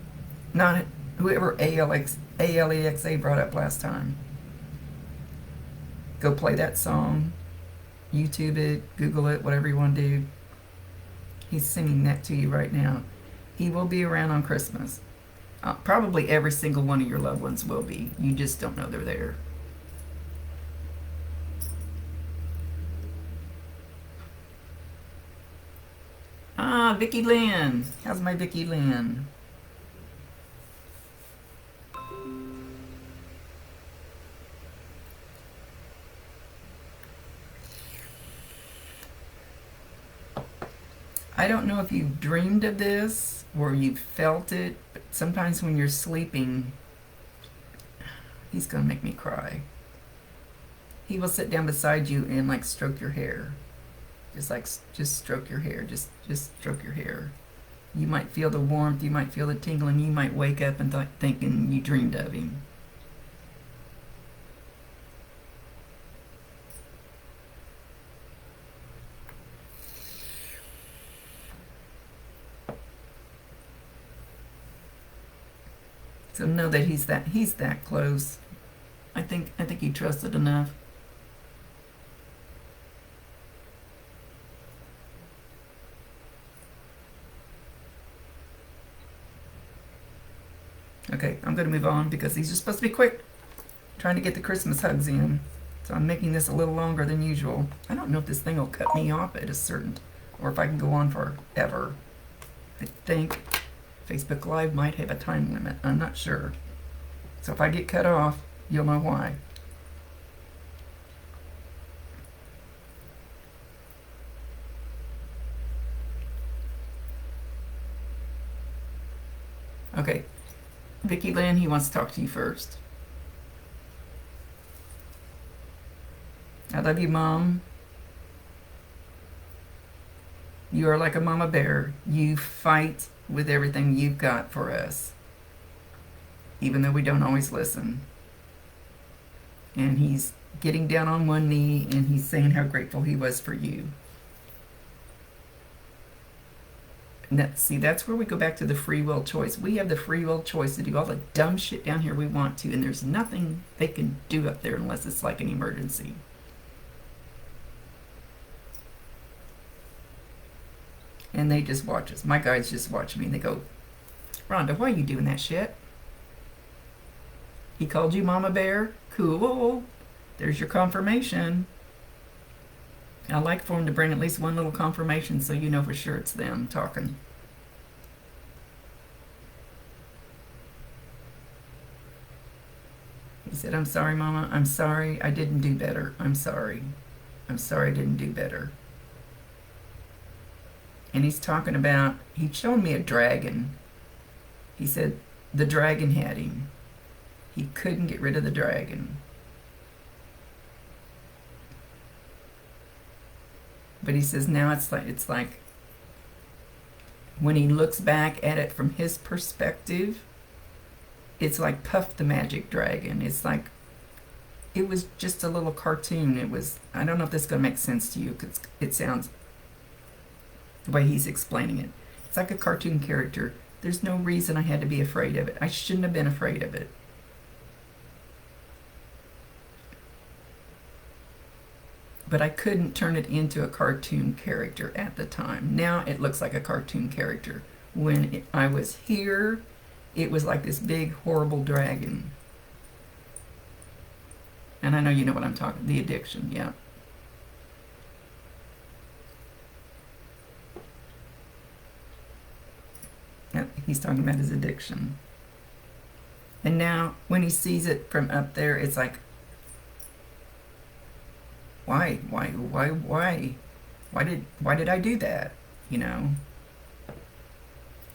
S1: Not whoever ALEXA brought up last time. Go play that song, YouTube it, Google it, whatever you want to do. He's singing that to you right now. He will be around on Christmas. Probably every single one of your loved ones will be. You just don't know they're there. Ah, Vicky Lynn. How's my Vicky Lynn? I don't know if you've dreamed of this or you've felt it, but sometimes when you're sleeping, he's going to make me cry. He will sit down beside you and like stroke your hair. Just stroke your hair. Just stroke your hair. You might feel the warmth, you might feel the tingling, you might wake up and thinking you dreamed of him. So know that he's that close. I think you trust it enough. Okay, I'm going to move on because these are supposed to be quick. I'm trying to get the Christmas hugs in. So I'm making this a little longer than usual. I don't know if this thing will cut me off at a certain, or if I can go on forever. I think Facebook Live might have a time limit. I'm not sure. So if I get cut off, you'll know why. Okay. Vicky Lynn, he wants to talk to you first. I love you, Mom. You are like a mama bear. You fight with everything you've got for us, even though we don't always listen. And he's getting down on one knee and he's saying how grateful he was for you. And that's where we go back to the free will choice. We have the free will choice to do all the dumb shit down here we want to, and there's nothing they can do up there unless it's like an emergency. And they just watch us. My guys just watch me and they go, Rhonda, why are you doing that shit? He called you Mama Bear? Cool. There's your confirmation. I like for him to bring at least one little confirmation so you know for sure it's them talking. He said, I'm sorry, Mama. I'm sorry. I didn't do better. I'm sorry. I'm sorry I didn't do better. And he's talking about, he's showing me a dragon. He said the dragon had him. He couldn't get rid of the dragon. But he says now it's like when he looks back at it from his perspective, it's like Puff the Magic Dragon. It's like it was just a little cartoon. It was, I don't know if this is going to make sense to you because it sounds the way he's explaining it. It's like a cartoon character. There's no reason I had to be afraid of it. I shouldn't have been afraid of it. But I couldn't turn it into a cartoon character at the time. Now it looks like a cartoon character. When I was here, it was like this big, horrible dragon. And I know you know what I'm talking, the addiction, yeah. He's talking about his addiction. And now, when he sees it from up there, it's like, why did I do that? You know,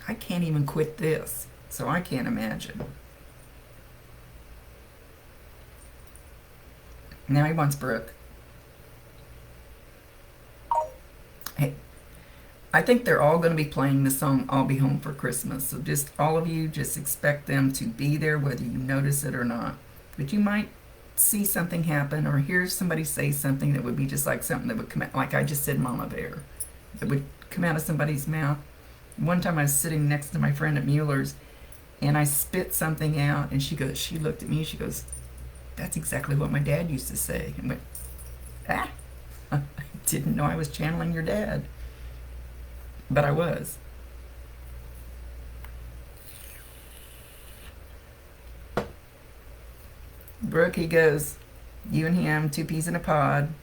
S1: I can't even quit this, so I can't imagine. Now he wants Brooke. Hey, I think they're all going to be playing the song I'll Be Home for Christmas, so just all of you just expect them to be there whether you notice it or not. But you might see something happen or hear somebody say something that would be just like something that would come out, like I just said Mama Bear. that would come out of somebody's mouth. One time I was sitting next to my friend at Mueller's, and I spit something out, and she looked at me, she goes, "That's exactly what my dad used to say." And went, "Ah, I didn't know I was channeling your dad." But I was. Brooke, he goes, "You and him, two peas in a pod."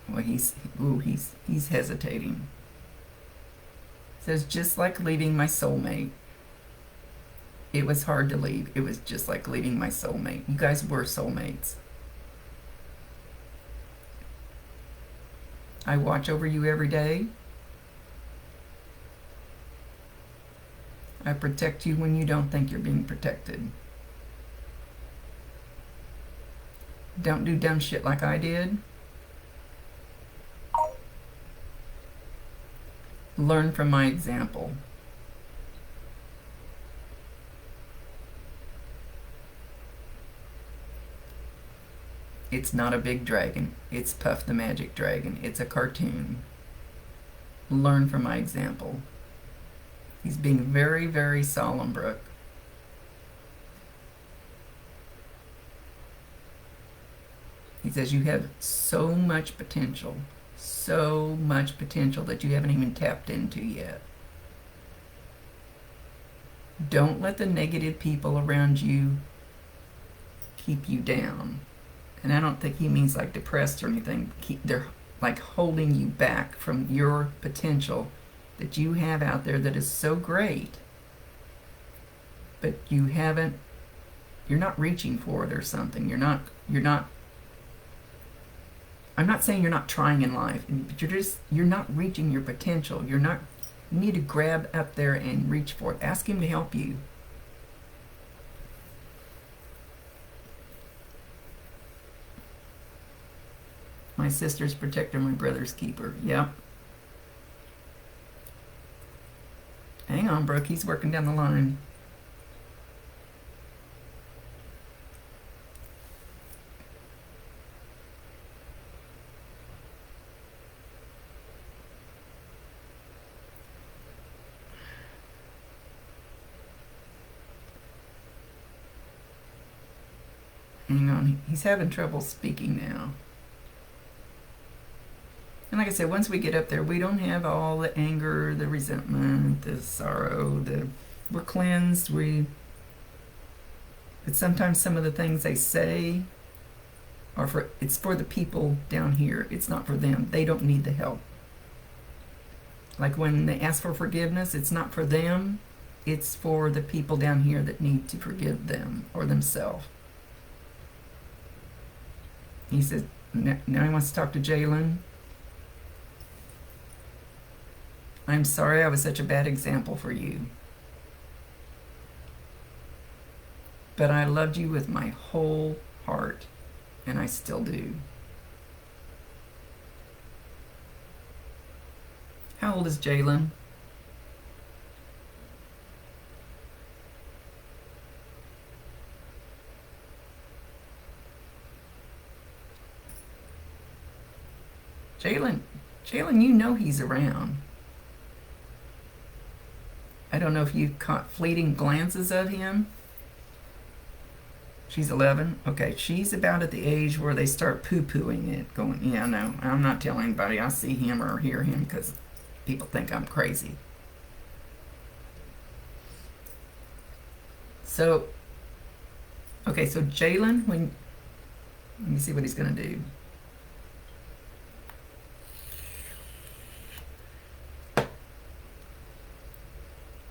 S1: Well, he's hesitating. Says, "Just like leaving my soulmate. It was hard to leave. It was just like leaving my soulmate." You guys were soulmates. I watch over you every day. I protect you when you don't think you're being protected. Don't do dumb shit like I did. Learn from my example. It's not a big dragon. It's Puff the Magic Dragon. It's a cartoon. Learn from my example. He's being very, very solemn, Brooke. He says you have so much potential that you haven't even tapped into yet. Don't let the negative people around you keep you down. And I don't think he means like depressed or anything. They're like holding you back from your potential that you have out there that is so great, but you're not reaching for it or something. You're not I'm not saying you're not trying in life, but you're not reaching your potential. You need to grab up there and reach for it. Ask him to help you. My sister's protector, my brother's keeper. Yep. Hang on, Brooke. He's working down the line. Hang on. He's having trouble speaking now. And like I said, once we get up there, we don't have all the anger, the resentment, the sorrow. We're cleansed. But sometimes some of the things they say it's for the people down here. It's not for them. They don't need the help. Like when they ask for forgiveness, it's not for them. It's for the people down here that need to forgive them or themselves. He says, now he wants to talk to Jalen. "I'm sorry I was such a bad example for you. But I loved you with my whole heart, and I still do." How old is Jalen? Jalen, you know he's around. I don't know if you caught fleeting glances of him. She's 11. Okay, she's about at the age where they start poo-pooing it, going, "Yeah, no, I'm not telling anybody I see him or hear him because people think I'm crazy." So, okay, so Jalen, let me see what he's going to do.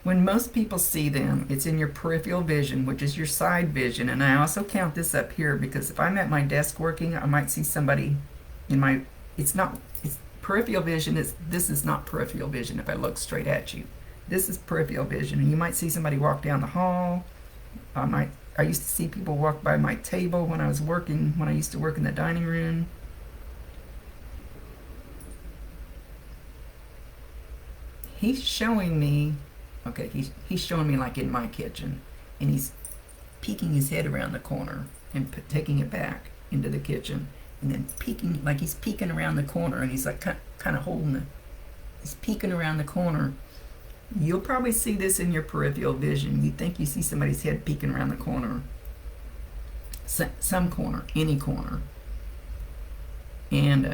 S1: When most people see them, it's in your peripheral vision, which is your side vision. And I also count this up here because if I'm at my desk working, I might see somebody in my, it's peripheral vision. This is not peripheral vision if I look straight at you. This is peripheral vision. And you might see somebody walk down the hall. I used to see people walk by my table when I used to work in the dining room. He's showing me Okay, he's showing me like in my kitchen, and he's peeking his head around the corner and taking it back into the kitchen, and then peeking, like he's peeking around the corner, and he's like kind of holding the, he's peeking around the corner. You'll probably see this in your peripheral vision. You think you see somebody's head peeking around the corner, some corner, any corner, and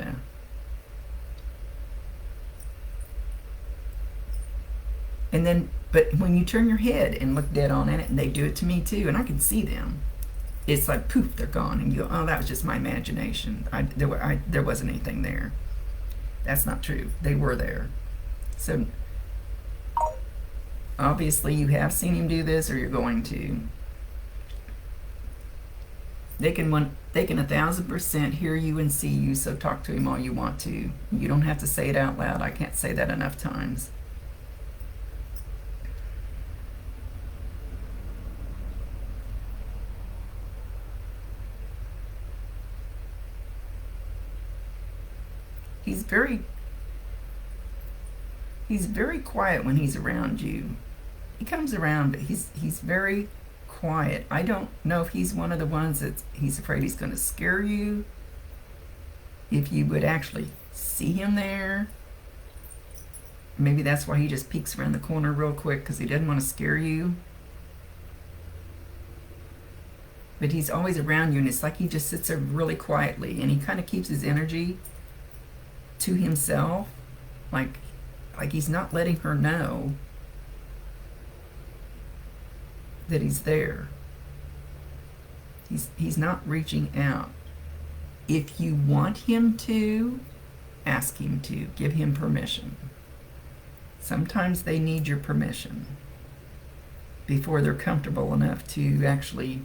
S1: then, but when you turn your head and look dead on at it, and they do it to me too, and I can see them, it's like poof, they're gone, and you go, oh, that was just my imagination. There wasn't anything there. That's not true. They were there. So obviously you have seen him do this, or you're going to. They can 1,000% hear you and see you, so talk to him all you want to. You don't have to say it out loud. I can't say that enough times. He's very quiet when he's around you. He comes around, but he's very quiet. I don't know if he's one of the ones that he's afraid he's going to scare you. If you would actually see him there, maybe that's why he just peeks around the corner real quick, because he doesn't want to scare you. But he's always around you, and it's like he just sits there really quietly, and he kind of keeps his energy to himself, like he's not letting her know that he's there. He's not reaching out. If you want him to, ask him to. Give him permission. Sometimes they need your permission before they're comfortable enough to actually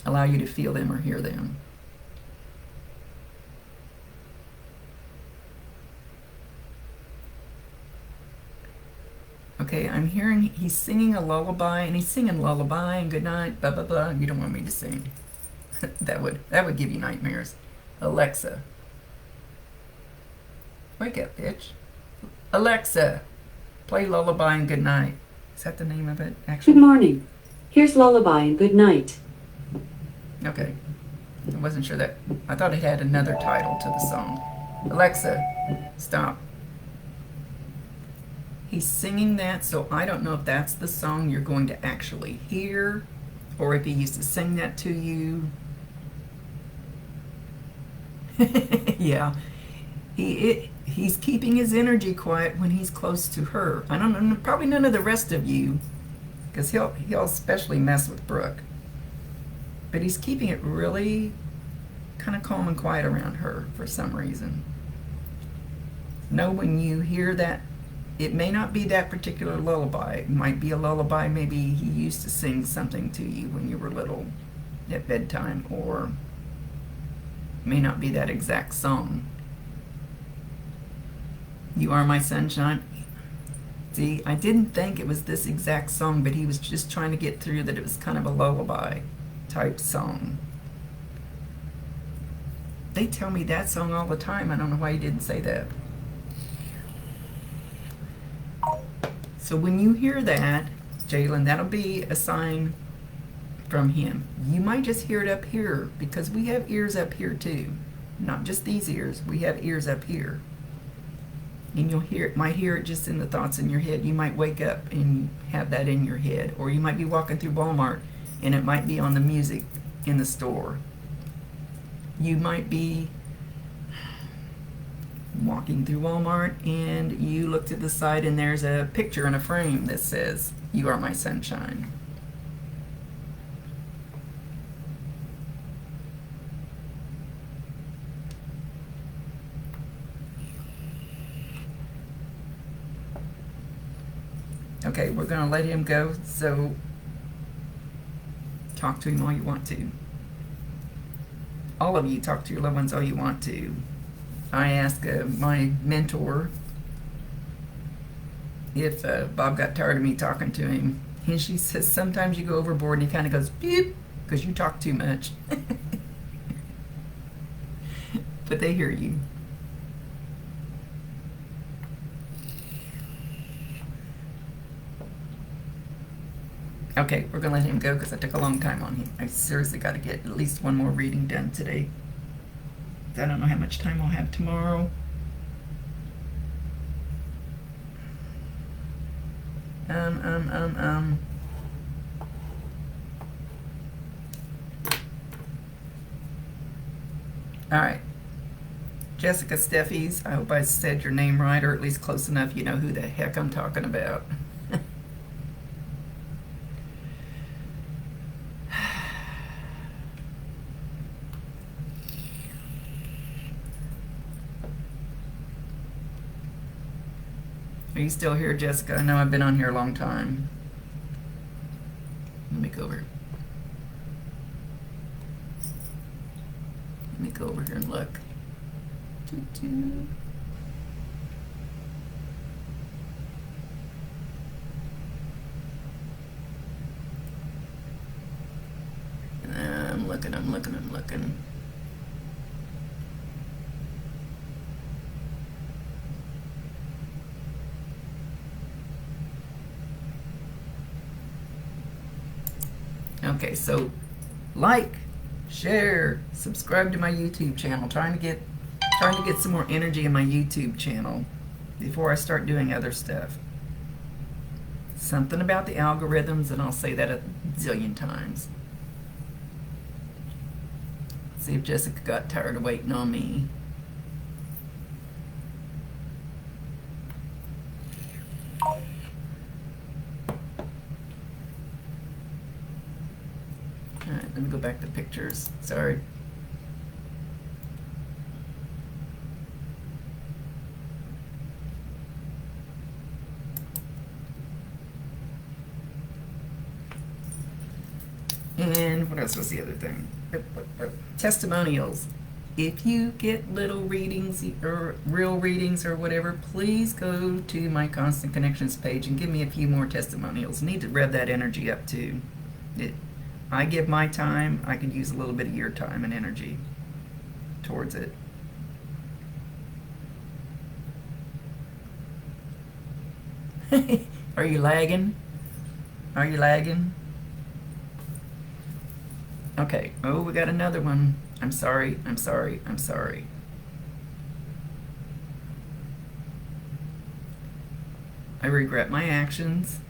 S1: allow you to feel them or hear them. Okay, I'm hearing he's singing a lullaby, and he's singing lullaby and good night, blah blah blah. You don't want me to sing. that would give you nightmares. Alexa, wake up, bitch. Alexa, play lullaby and good night. Is that the name of it, actually?
S2: Good morning. Here's lullaby and good night.
S1: Okay, I wasn't sure that. I thought it had another title to the song. Alexa, stop. He's singing that, so I don't know if that's the song you're going to actually hear, or if he used to sing that to you. Yeah, he's keeping his energy quiet when he's close to her. I don't know, probably none of the rest of you, because he'll especially mess with Brooke. But he's keeping it really kind of calm and quiet around her for some reason. Know when you hear that. It may not be that particular lullaby. It might be a lullaby. Maybe he used to sing something to you when you were little at bedtime, or it may not be that exact song. You Are My Sunshine. See, I didn't think it was this exact song, but he was just trying to get through that it was kind of a lullaby type song. They tell me that song all the time. I don't know why he didn't say that. So when you hear that, Jalen, that'll be a sign from him. You might just hear it up here, because we have ears up here too. Not just these ears, we have ears up here. And you'll might hear it just in the thoughts in your head. You might wake up and have that in your head. Or you might be walking through Walmart and it might be on the music in the store. You might be walking through Walmart and you look to the side and there's a picture in a frame that says, "You Are My Sunshine." Okay, we're going to let him go, so talk to him all you want to. All of you talk to your loved ones all you want to. I asked my mentor if Bob got tired of me talking to him, and she says sometimes you go overboard and he kind of goes beep because you talk too much. But they hear you. Okay, we're gonna let him go because I took a long time on him. I seriously got to get at least one more reading done today. I don't know how much time I'll have tomorrow. All right. Jessica Steffies, I hope I said your name right, or at least close enough you know who the heck I'm talking about. Are you still here, Jessica? I know I've been on here a long time. Let me go over. Let me go over here and look. I'm looking. Okay, so like, share, subscribe to my YouTube channel. Trying to get some more energy in my YouTube channel before I start doing other stuff. Something about the algorithms, and I'll say that a zillion times. See if Jessica got tired of waiting on me. Alright, let me go back to pictures. Sorry. And what else was the other thing? Testimonials. If you get little readings or real readings or whatever, please go to my Constant Connections page and give me a few more testimonials. Need to rev that energy up too. I give my time, I could use a little bit of your time and energy towards it. Are you lagging? Are you lagging? Okay. Oh, we got another one. I'm sorry. I regret my actions.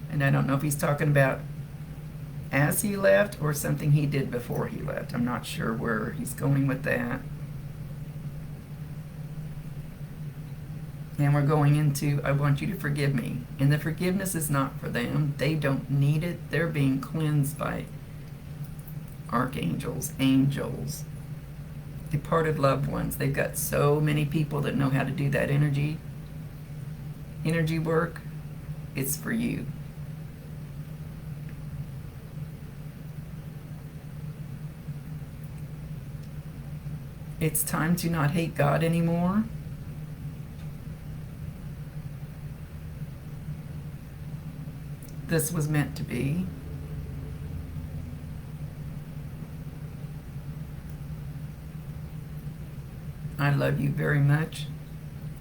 S1: And I don't know if he's talking about as he left or something he did before he left. I'm not sure where he's going with that. And we're going into, I want you to forgive me. And the forgiveness is not for them. They don't need it. They're being cleansed by archangels, angels, departed loved ones. They've got so many people that know how to do that energy work. It's for you. It's time to not hate God anymore. This was meant to be. I love you very much.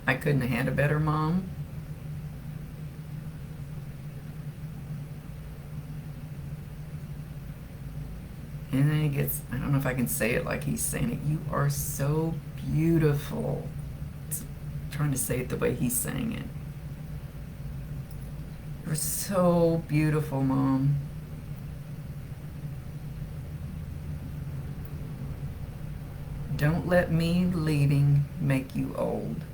S1: I couldn't have had a better mom. And then he gets, I don't know if I can say it like he's saying it. You are so beautiful. It's trying to say it the way he's saying it. You're so beautiful, Mom. Don't let me leaving make you old.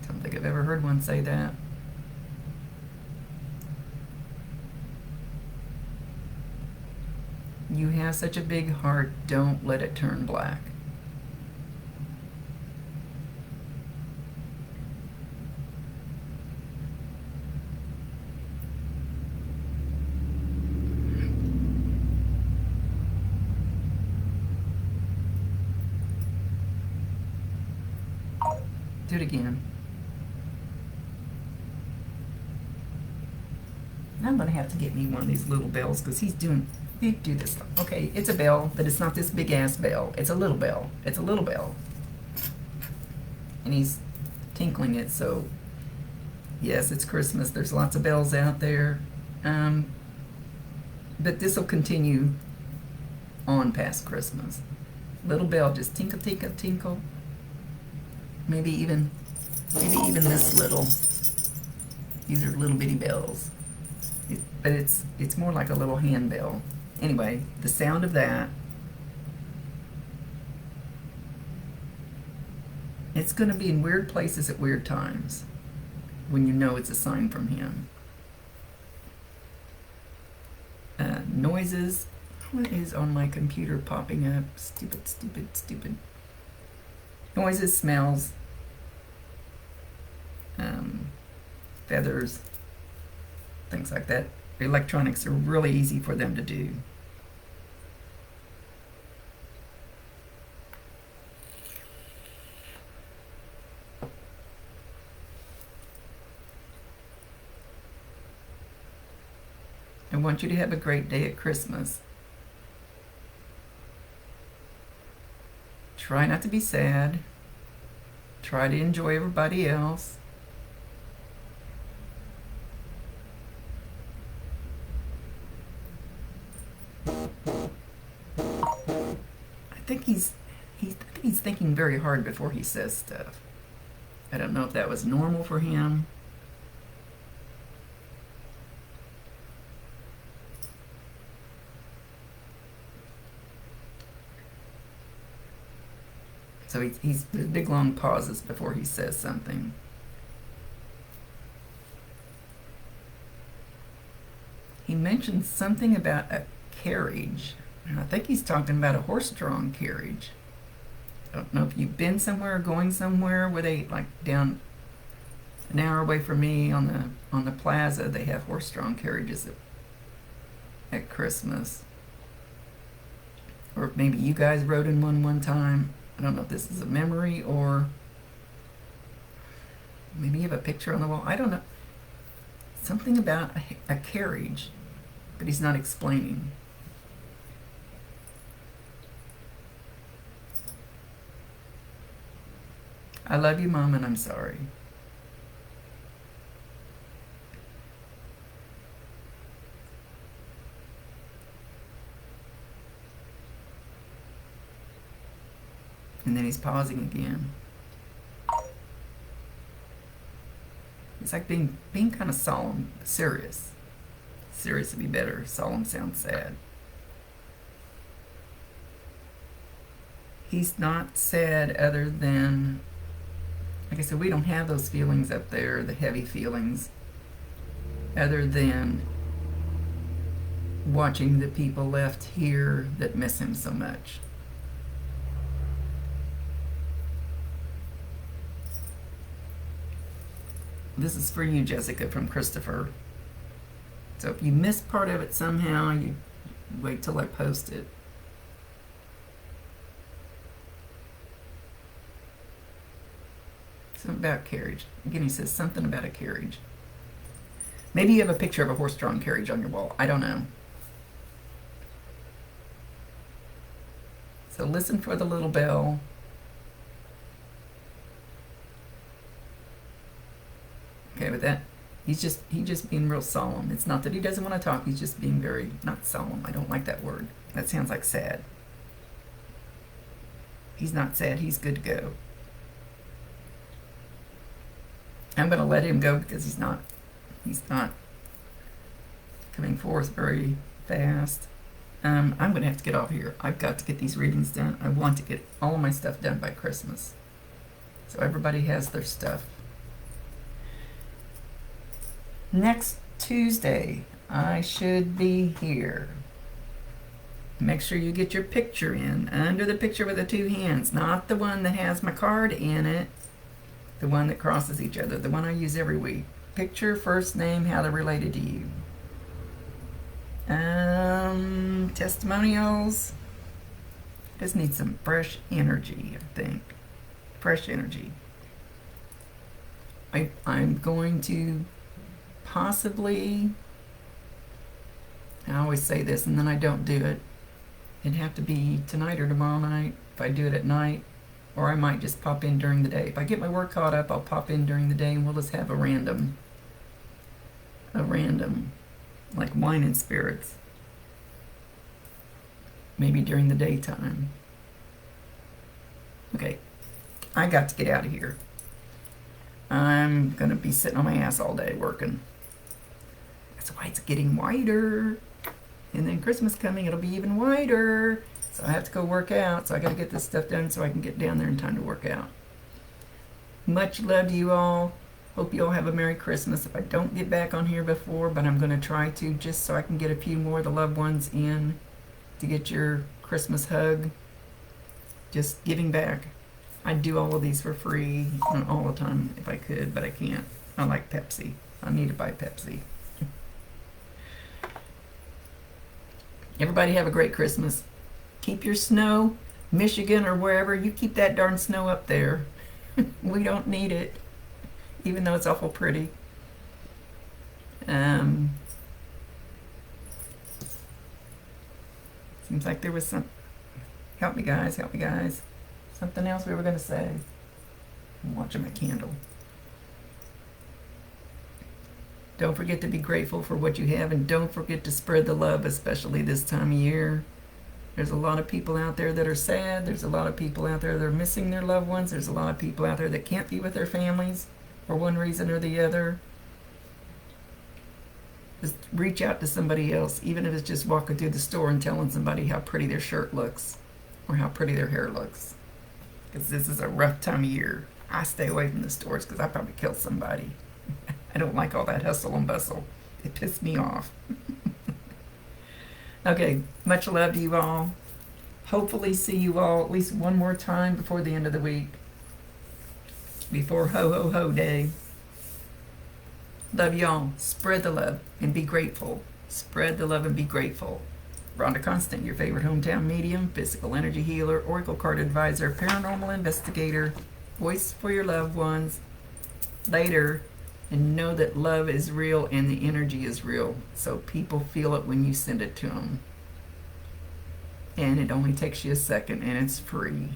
S1: Don't think I've ever heard one say that. You have such a big heart, don't let it turn black. Do it again. I'm gonna have to get me one of these little bells because he's doing. Do this. Okay, it's a bell, but it's not this big ass bell. It's a little bell. It's a little bell. And he's tinkling it, so Yes, it's Christmas. There's lots of bells out there. Um, but this will continue on past Christmas. Little bell, just tinkle, tinkle, tinkle. Maybe even this little. These are little bitty bells. But it's more like a little handbell. Anyway, the sound of that. It's going to be in weird places at weird times when you know it's a sign from him. Noises. What is on my computer popping up? Stupid, stupid, stupid. Noises, smells, feathers, things like that. Electronics are really easy for them to do. I want you to have a great day at Christmas. Try not to be sad. Try to enjoy everybody else. I think he's thinking very hard before he says stuff. I don't know if that was normal for him. So he's big long pauses before he says something. He mentioned something about a carriage. And I think he's talking about a horse-drawn carriage. I don't know if you've been somewhere or going somewhere where they, like down an hour away from me on the plaza, they have horse-drawn carriages at Christmas. Or maybe you guys rode in one time. I don't know if this is a memory or maybe you have a picture on the wall. I don't know. Something about a carriage, but he's not explaining. I love you, Mom, and I'm sorry. And then he's pausing again. It's like being kind of solemn, serious. Serious would be better. Solemn sounds sad. He's not sad other than, like I said, we don't have those feelings up there, the heavy feelings, other than watching the people left here that miss him so much. This is for you, Jessica, from Christopher. So if you missed part of it somehow, you wait till I post it. Something about carriage. Again, he says something about a carriage. Maybe you have a picture of a horse-drawn carriage on your wall. I don't know. So listen for the little bell. Okay, with that, he's just being real solemn. It's not that he doesn't want to talk. He's just being very, not solemn. I don't like that word. That sounds like sad. He's not sad. He's good to go. I'm going to let him go because he's not coming forth very fast. I'm going to have to get off here. I've got to get these readings done. I want to get all of my stuff done by Christmas, so everybody has their stuff. Next Tuesday, I should be here. Make sure you get your picture in. Under the picture with the two hands, not the one that has my card in it. The one that crosses each other, the one I use every week. Picture, first name, how they're related to you. Testimonials. Just need some fresh energy, I think. Fresh energy. I'm going to possibly, I always say this and then I don't do it. It'd have to be tonight or tomorrow night if I do it at night, or I might just pop in during the day. If I get my work caught up, I'll pop in during the day and we'll just have a random a random, like wine and spirits, maybe during the daytime. Okay, I got to get out of here. I'm gonna be sitting on my ass all day working. That's why it's getting whiter. And then Christmas coming, it'll be even whiter. So I have to go work out. So I gotta get this stuff done so I can get down there in time to work out. Much love to you all. Hope you all have a Merry Christmas. If I don't get back on here before, but I'm gonna try to, just so I can get a few more of the loved ones in to get your Christmas hug. Just giving back. I'd do all of these for free all the time if I could, but I can't. I like Pepsi. I need to buy Pepsi. Everybody have a great Christmas. Keep your snow, Michigan or wherever, you keep that darn snow up there. We don't need it, even though it's awful pretty. Seems like there was some, help me guys, something else we were going to say. I'm watching my candle. Don't forget to be grateful for what you have, and don't forget to spread the love, especially this time of year. There's a lot of people out there that are sad. There's a lot of people out there that are missing their loved ones. There's a lot of people out there that can't be with their families for one reason or the other. Just reach out to somebody else, even if it's just walking through the store and telling somebody how pretty their shirt looks or how pretty their hair looks. Because this is a rough time of year. I stay away from the stores because I probably kill somebody. I don't like all that hustle and bustle. It pissed me off. Okay, much love to you all. Hopefully see you all at least one more time before the end of the week. Before Ho Ho Ho Day. Love y'all. Spread the love and be grateful. Spread the love and be grateful. Rhonda Constant, your favorite hometown medium, physical energy healer, oracle card advisor, paranormal investigator, voice for your loved ones. Later. And know that love is real and the energy is real. So people feel it when you send it to them. And it only takes you a second and it's free.